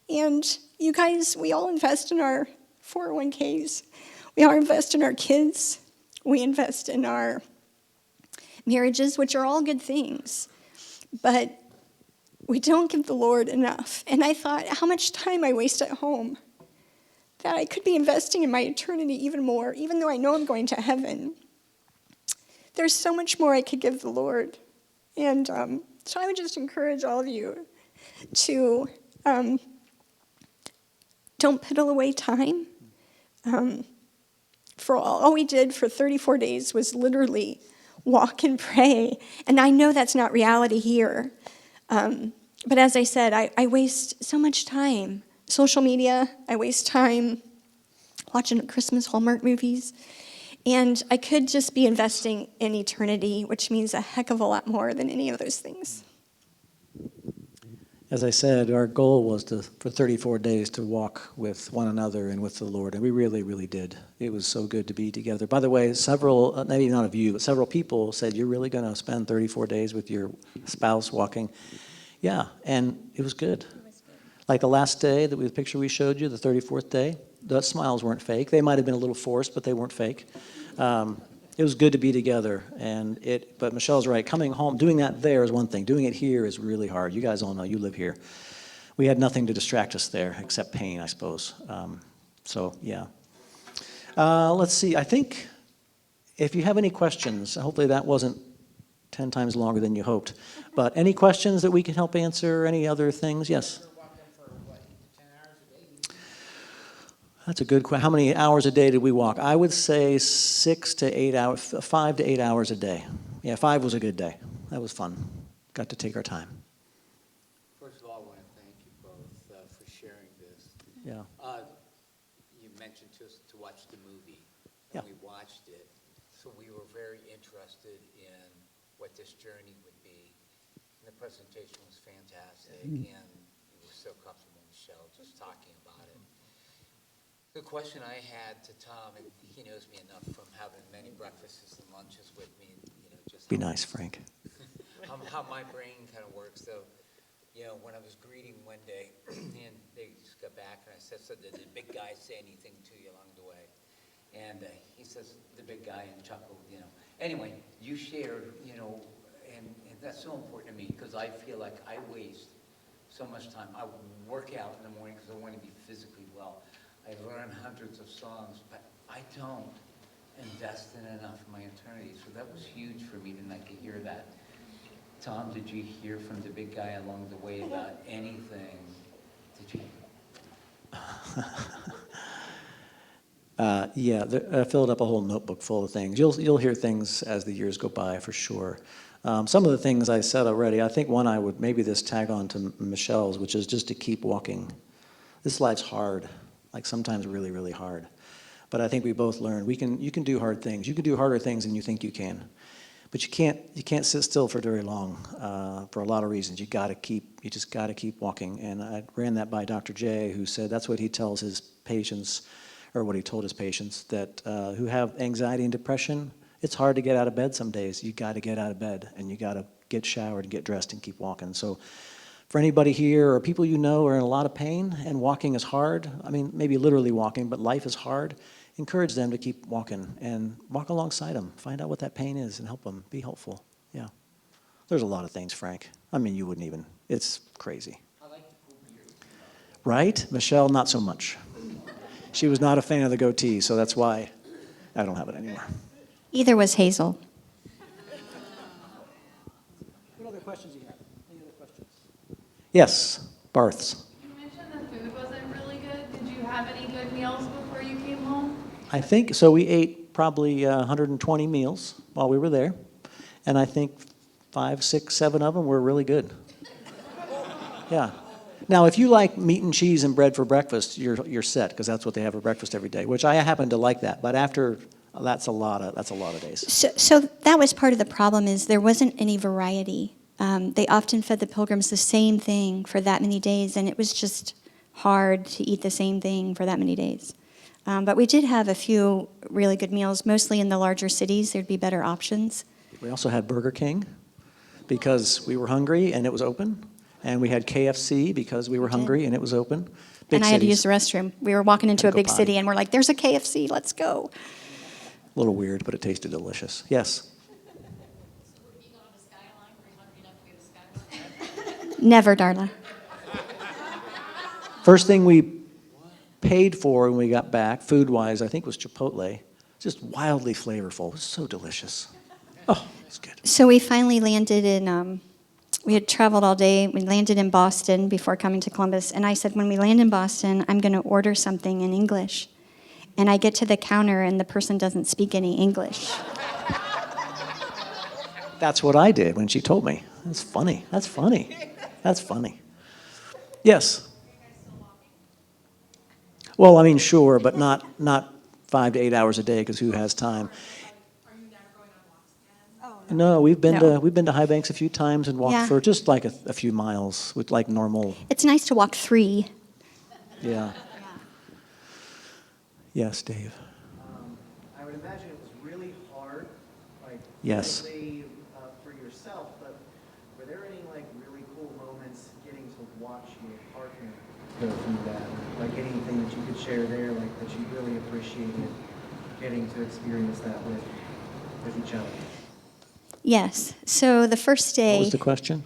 And you guys, we all invest in our 401ks. We all invest in our kids. We invest in our marriages, which are all good things. But we don't give the Lord enough. And I thought how much time I waste at home, that I could be investing in my eternity even more, even though I know I'm going to heaven. There's so much more I could give the Lord. And so I would just encourage all of you to don't piddle away time. For all we did for 34 days was literally walk and pray. And I know that's not reality here. But as I said, I waste so much time. Social media, I waste time watching Christmas Hallmark movies. And I could just be investing in eternity, which means a heck of a lot more than any of those things. As I said, our goal was for 34 days to walk with one another and with the Lord, and we really, really did. It was so good to be together. By the way, several, maybe not of you, but several people said, you're really going to spend 34 days with your spouse walking? Yeah, and it was good. Like the last day, the picture we showed you, the 34th day, the smiles weren't fake. They might have been a little forced, but they weren't fake. It was good to be together, but Michelle's right. Coming home, doing that there is one thing. Doing it here is really hard. You guys all know, you live here. We had nothing to distract us there except pain, I suppose. So, yeah. Let's see. I think if you have any questions, hopefully that wasn't 10 times longer than you hoped. But any questions that we can help answer, any other things? Yes? That's a good question. How many hours a day did we walk? I would say 6 to 8 hours, 5 to 8 hours a day. Yeah, 5 was a good day. That was fun. Got to take our time. First of all, I want to thank you both for sharing this. Yeah. You mentioned to watch the movie, Yeah. and we watched it. So we were very interested in what this journey would be. And the presentation was fantastic, and it was so comfortable, Michelle, just talking about it. The question I had to Tom, and he knows me enough from having many breakfasts and lunches with me, just Be nice, Frank. how my brain kind of works. So, when I was greeting one day, and they just got back, and I said, so did the big guy say anything to you along the way? And he says, the big guy, and chuckled, Anyway, you shared, and that's so important to me, because I feel like I waste so much time. I work out in the morning because I want to be physically well. I learn hundreds of songs, but I don't invest in enough of my eternity. So that was huge for me tonight to hear that. Tom, did you hear from the big guy along the way about anything? Did you? Yeah, I filled up a whole notebook full of things. You'll hear things as the years go by, for sure. Some of the things I said already, I think one I would maybe this tag on to Michelle's, which is just to keep walking. This life's hard. Like sometimes really, really hard. But I think we both learned you can do hard things. You can do harder things than you think you can. But you can't sit still for very long for a lot of reasons. You just gotta keep walking. And I ran that by Dr. J, who said that's what he tells his patients, or what he told his patients, that who have anxiety and depression. It's hard to get out of bed some days. You gotta get out of bed, and you gotta get showered and get dressed and keep walking. So for anybody here or people you know are in a lot of pain and walking is hard, I mean, maybe literally walking, but life is hard, encourage them to keep walking and walk alongside them. Find out what that pain is and help them. Be helpful. Yeah. There's a lot of things, Frank. I mean, you wouldn't even. It's crazy. I like the cool beer. Right? Michelle, not so much. She was not a fan of the goatee, so that's why I don't have it anymore. Either was Hazel. What other questions do you have? Any other questions? Yes, Barths. You mentioned the food wasn't really good. Did you have any good meals before you came home? I think, so we ate probably 120 meals while we were there, and I think 5, 6, 7 of them were really good. Yeah. Now, if you like meat and cheese and bread for breakfast, you're set, because that's what they have for breakfast every day, which I happen to like that. But after, that's a lot of days. So that was part of the problem is there wasn't any variety. They often fed the pilgrims the same thing for that many days, and it was just hard to eat the same thing for that many days. But we did have a few really good meals, mostly in the larger cities. There'd be better options. We also had Burger King because we were hungry and it was open. And we had KFC because we were hungry and it was open. Big And I had to use cities. the restroom. We were walking into Had a to go big potty. city, and we're like, there's a KFC, let's go. A little weird, but it tasted delicious. Yes? Never, Darla. First thing we paid for when we got back, food-wise, I think was Chipotle. Just wildly flavorful. It was so delicious. Oh, it's good. So we finally landed in, we had traveled all day. We landed in Boston before coming to Columbus. And I said, when we land in Boston, I'm going to order something in English. And I get to the counter, and the person doesn't speak any English. That's what I did when she told me. That's funny. That's funny. That's funny. Yes? Well, I mean, sure, but not 5 to 8 hours a day, because who has time? No, we've been to High Banks a few times and walked Yeah. for just like a few miles with like normal. It's nice to walk 3. Yeah. Yes, Dave. I would imagine it was really hard, like Yes. physically, for yourself, but were there any like really cool moments getting to watch your partner go through that? Like anything that you could share there, like that you really appreciated getting to experience that with each other? Yes. So the first What day, was the question?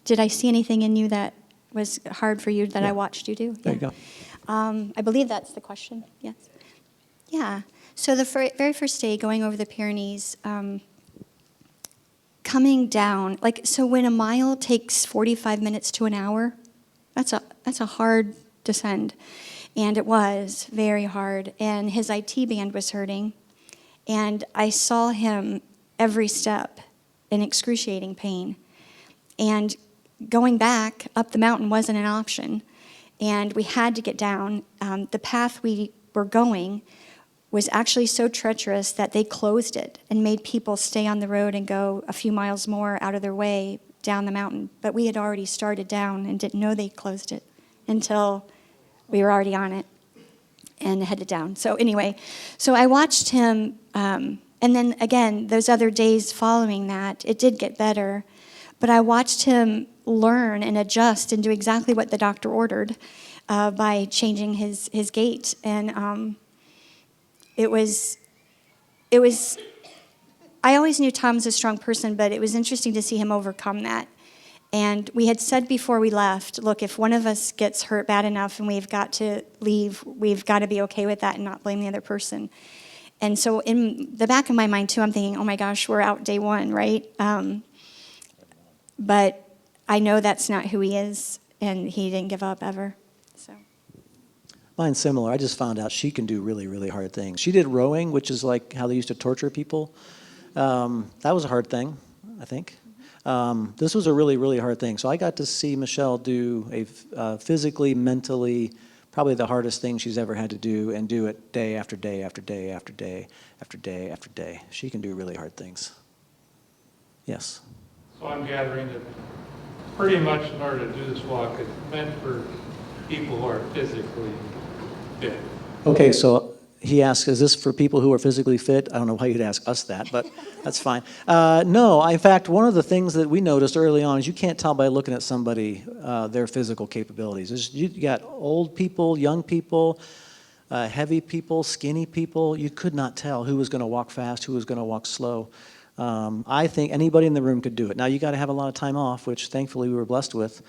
did I see anything in you that was hard for you that Yeah. I watched you do? There you Yeah. go. I believe that's the question. Yes. Yeah. So the very first day, going over the Pyrenees, coming down, like, so when a mile takes 45 minutes to an hour, that's a hard descend. And it was very hard. And his IT band was hurting. And I saw him every step in excruciating pain. And going back up the mountain wasn't an option. And we had to get down. The path we were going was actually so treacherous that they closed it and made people stay on the road and go a few miles more out of their way down the mountain. But we had already started down and didn't know they closed it until we were already on it and headed down. So anyway, so I watched him, and then again, those other days following that, it did get better. But I watched him learn and adjust and do exactly what the doctor ordered by changing his gait. And it was, I always knew Tom's a strong person, but it was interesting to see him overcome that. And we had said before we left, look, if one of us gets hurt bad enough and we've got to leave, we've got to be okay with that and not blame the other person. And so in the back of my mind, too, I'm thinking, oh, my gosh, we're out day 1, right? But I know that's not who he is, and he didn't give up ever. So Mine's similar. I just found out she can do really, really hard things. She did rowing, which is like how they used to torture people. That was a hard thing, I think. This was a really, really hard thing. So I got to see Michele do a physically, mentally, probably the hardest thing she's ever had to do, and do it day after day after day after day after day after day. She can do really hard things. Yes. So I'm gathering that pretty much in order to do this walk, it's meant for people who are physically fit. Okay, so he asks, is this for people who are physically fit? I don't know why you'd ask us that, but that's fine. No, in fact, one of the things that we noticed early on is you can't tell by looking at somebody their physical capabilities. You got old people, young people, heavy people, skinny people. You could not tell who was going to walk fast, who was going to walk slow. I think anybody in the room could do it. Now, you got to have a lot of time off, which thankfully we were blessed with.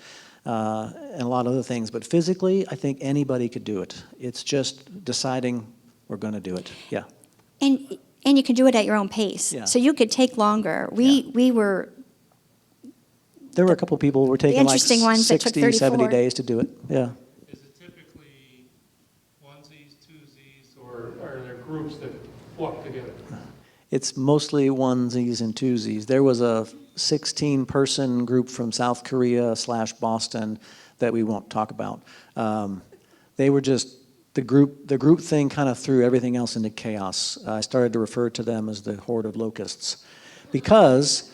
and a lot of other things. But physically, I think anybody could do it. It's just deciding we're going to do it. Yeah. And you can do it at your own pace. Yeah. So you could take longer. We were There were a couple people who were taking like interesting ones that took 60, 70 34. days to do it. Yeah. Is it typically onesies, twosies, or are there groups that walk together? It's mostly onesies and twosies. There was a 16-person group from South Korea / Boston that we won't talk about. They were just, the group thing kind of threw everything else into chaos. I started to refer to them as the horde of locusts because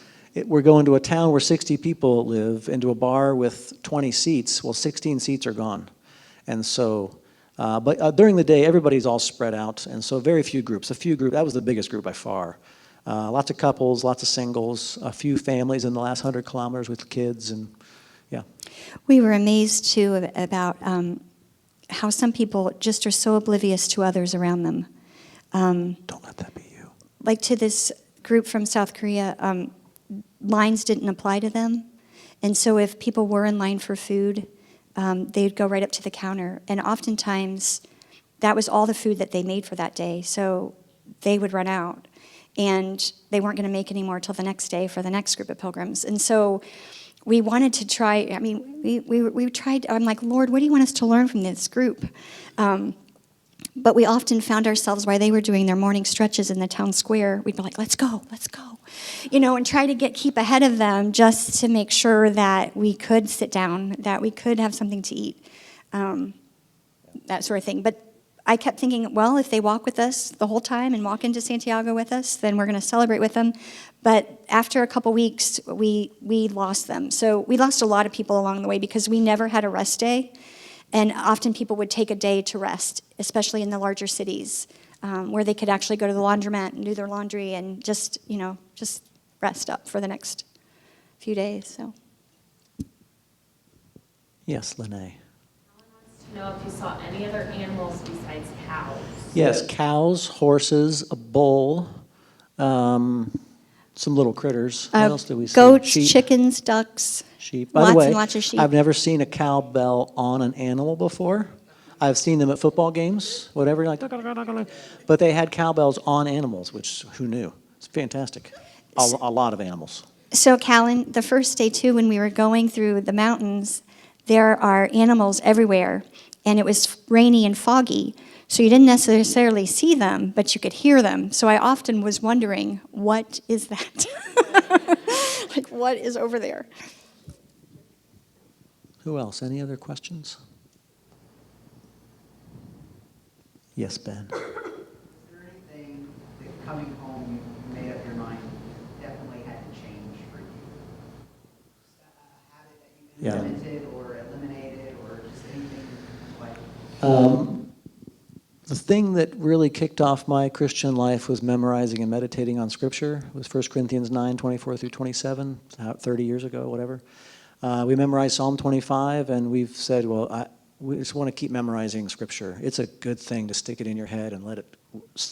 we're going to a town where 60 people live, into a bar with 20 seats. Well, 16 seats are gone. And so, but during the day, everybody's all spread out, and so very few groups. That was the biggest group by far. Lots of couples, lots of singles, a few families in the last 100 kilometers with kids, and yeah. We were amazed, too, about how some people just are so oblivious to others around them. Don't let that be you. Like to this group from South Korea, lines didn't apply to them. And so if people were in line for food, they'd go right up to the counter. And oftentimes, that was all the food that they made for that day. So they would run out. And they weren't going to make any more till the next day for the next group of pilgrims. And so we wanted to try, I mean, we tried, I'm like, Lord, what do you want us to learn from this group? But we often found ourselves, while they were doing their morning stretches in the town square, we'd be like, let's go, and try to keep ahead of them just to make sure that we could sit down, that we could have something to eat, that sort of thing. But I kept thinking, well, if they walk with us the whole time and walk into Santiago with us, then we're going to celebrate with them. But after a couple weeks, we lost them. So we lost a lot of people along the way because we never had a rest day. And often people would take a day to rest, especially in the larger cities, where they could actually go to the laundromat and do their laundry and just rest up for the next few days. So. Yes, Lene. To know if you saw any other animals besides cows. Yes, cows, horses, a bull, some little critters. What else did we see? Goats, Sheep. Chickens, ducks. Sheep. By Lots the way, and lots of sheep. I've never seen a cowbell on an animal before. I've seen them at football games, whatever, like, but they had cowbells on animals, which who knew? It's fantastic. A lot of animals. So, Callan, the first day, too, when we were going through the mountains, there are animals everywhere, and it was rainy and foggy, so you didn't necessarily see them, but you could hear them. So I often was wondering, what is that? Like, what is over there? Who else? Any other questions? Yes, Ben. Is there anything that coming home you made up your mind definitely had to change for you? A habit that you Yeah. implemented or eliminated or just anything like? The thing that really kicked off my Christian life was memorizing and meditating on Scripture. It was 1 Corinthians 9, 24 through 27, 30 years ago, whatever. We memorized Psalm 25, and we've said, well, we just want to keep memorizing Scripture. It's a good thing to stick it in your head and let it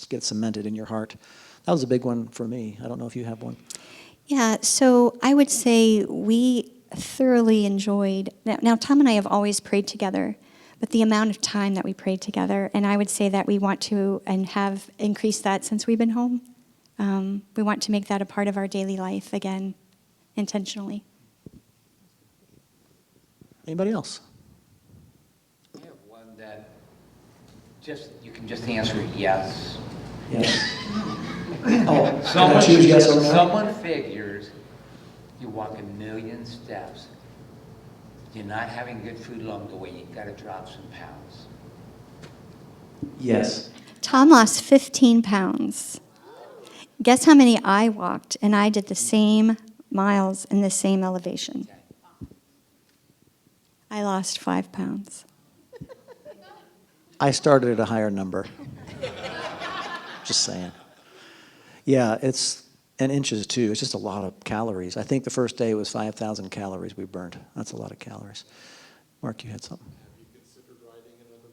get cemented in your heart. That was a big one for me. I don't know if you have one. Yeah, so I would say we thoroughly enjoyed. Now, Tom and I have always prayed together, but the amount of time that we prayed together, and I would say that we want to and have increased that since we've been home. We want to make that a part of our daily life again, intentionally. Anybody else? I have one that you can just answer yes. Yes. Someone, choose yes or no? someone figures you walk 1,000,000 steps. You're not having good food along the way. You've got to drop some pounds. Yes. Tom lost 15 pounds. Guess how many I walked, and I did the same miles in the same elevation. I lost 5 pounds. I started at a higher number. Just saying. Yeah, it's and inches too. It's just a lot of calories. I think the first day was 5,000 calories we burned. That's a lot of calories. Mark, you had something. Have you considered writing another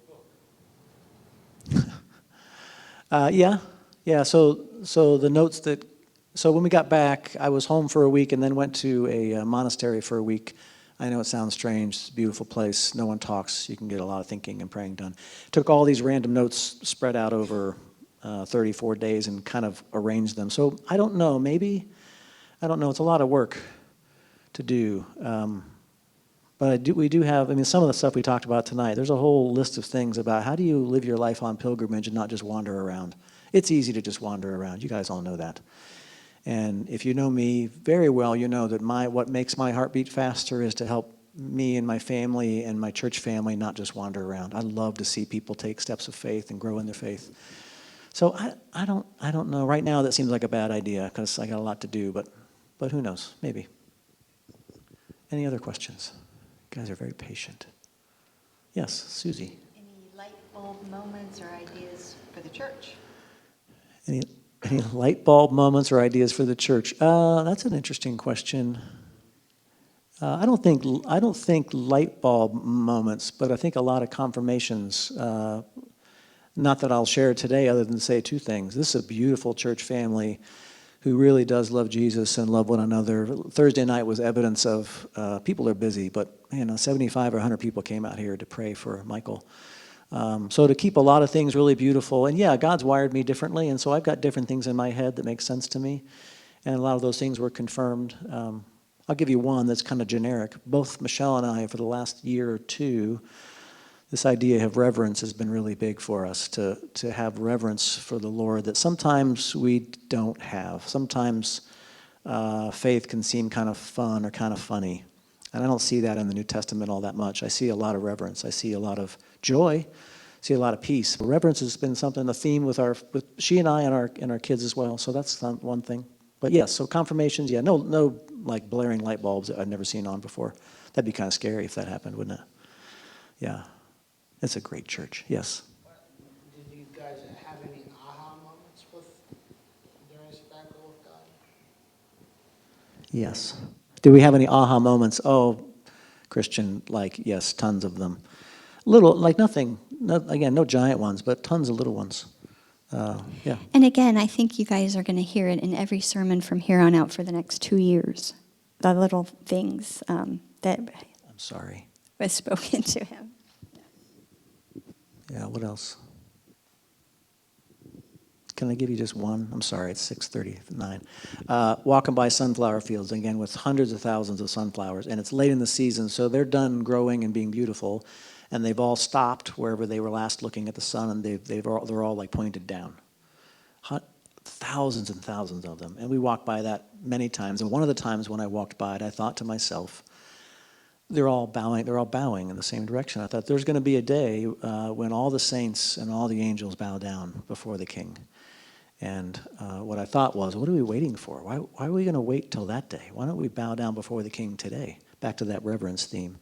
book? Yeah. So the notes that when we got back, I was home for a week and then went to a monastery for a week I know it sounds strange. It's a beautiful place. No one talks. You can get a lot of thinking and praying done. Took all these random notes spread out over 34 days and kind of arranged them. So I don't know. Maybe, I don't know. It's a lot of work to do. But we do have, I mean, some of the stuff we talked about tonight, there's a whole list of things about how do you live your life on pilgrimage and not just wander around. It's easy to just wander around. You guys all know that. And if you know me very well, you know that what makes my heart beat faster is to help me and my family and my church family not just wander around. I love to see people take steps of faith and grow in their faith. So I don't know. Right now that seems like a bad idea because I got a lot to do, but who knows? Maybe. Any other questions? You guys are very patient. Yes, Susie. Any light bulb moments or ideas for the church? Any light bulb moments or ideas for the church? That's an interesting question. I don't think light bulb moments, but I think a lot of confirmations. Not that I'll share today, other than to say two things. This is a beautiful church family who really does love Jesus and love one another. Thursday night was evidence of people are busy, but 75 or 100 people came out here to pray for Michael. So to keep a lot of things really beautiful, and yeah, God's wired me differently, and so I've got different things in my head that make sense to me, and a lot of those things were confirmed. I'll give you one that's kind of generic. Both Michele and I, for the last year or two, this idea of reverence has been really big for us, to have reverence for the Lord that sometimes we don't have. Sometimes faith can seem kind of fun or kind of funny. And I don't see that in the New Testament all that much. I see a lot of reverence. I see a lot of joy. I see a lot of peace. But reverence has been something, a theme with she and I and our kids as well. So that's one thing. But yes, so confirmations, yeah, no like blaring light bulbs that I've never seen on before. That'd be kind of scary if that happened, wouldn't it? Yeah. It's a great church. Yes. Did you guys have any aha moments during sabbatical with God? Yes. Do we have any aha moments? Oh, Christian, yes, tons of them. Little, nothing, again, no giant ones, but tons of little ones. Yeah. And again, I think you guys are going to hear it in every sermon from here on out for the next 2 years. The little things that I'm sorry. was spoken to him. Yeah, what else? Can I give you just one? I'm sorry, it's 6:39. Walking by sunflower fields, again, with hundreds of thousands of sunflowers, and it's late in the season, so they're done growing and being beautiful, and they've all stopped wherever they were last looking at the sun, and they're all pointed down. Thousands and thousands of them, and we walked by that many times, and one of the times when I walked by it, I thought to myself, they're all bowing in the same direction. I thought there's going to be a day when all the saints and all the angels bow down before the King. And what I thought was, what are we waiting for? Why are we going to wait till that day? Why don't we bow down before the King today? Back to that reverence theme.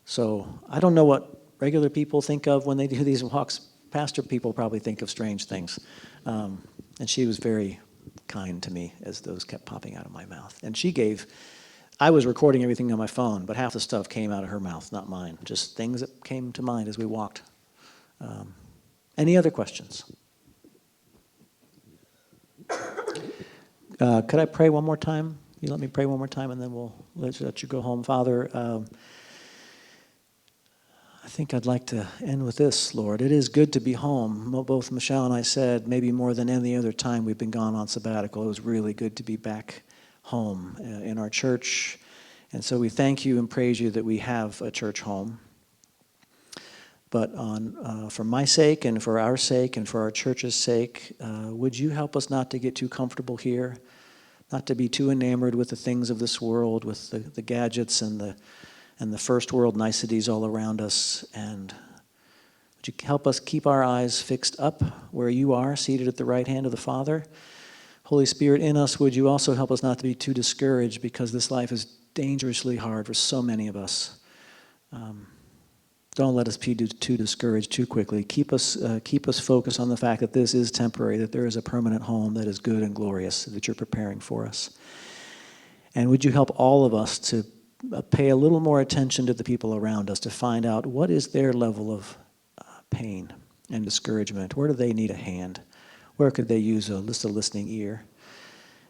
So I don't know what regular people think of when they do these walks. Pastor people probably think of strange things. And she was very kind to me as those kept popping out of my mouth. And I was recording everything on my phone, but half the stuff came out of her mouth, not mine. Just things that came to mind as we walked. Any other questions? Could I pray one more time? You let me pray one more time, and then we'll let you go home. Father, I think I'd like to end with this, Lord. It is good to be home. Both Michele and I said, maybe more than any other time we've been gone on sabbatical, it was really good to be back home in our church. And so we thank you and praise you that we have a church home. But for my sake and for our sake and for our church's sake, would you help us not to get too comfortable here, not to be too enamored with the things of this world, with the gadgets and the first world niceties all around us. And would you help us keep our eyes fixed up where you are, seated at the right hand of the Father? Holy Spirit, in us, would you also help us not to be too discouraged, because this life is dangerously hard for so many of us. Don't let us be too discouraged too quickly. Keep us focused on the fact that this is temporary, that there is a permanent home that is good and glorious that you're preparing for us. And would you help all of us to pay a little more attention to the people around us, to find out what is their level of pain and discouragement. Where do they need a hand? Where could they use just a listening ear?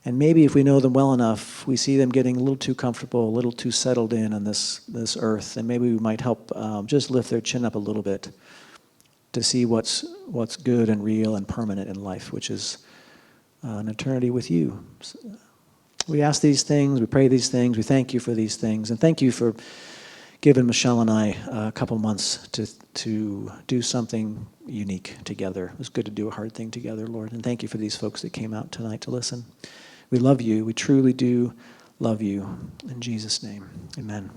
And maybe if we know them well enough, we see them getting a little too comfortable, a little too settled in on this earth, and maybe we might help just lift their chin up a little bit to see what's good and real and permanent in life, which is an eternity with you. We ask these things, we pray these things, we thank you for these things, and thank you for giving Michele and I a couple months to do something unique together. It was good to do a hard thing together, Lord, and thank you for these folks that came out tonight to listen. We love you. We truly do love you. In Jesus' name, amen.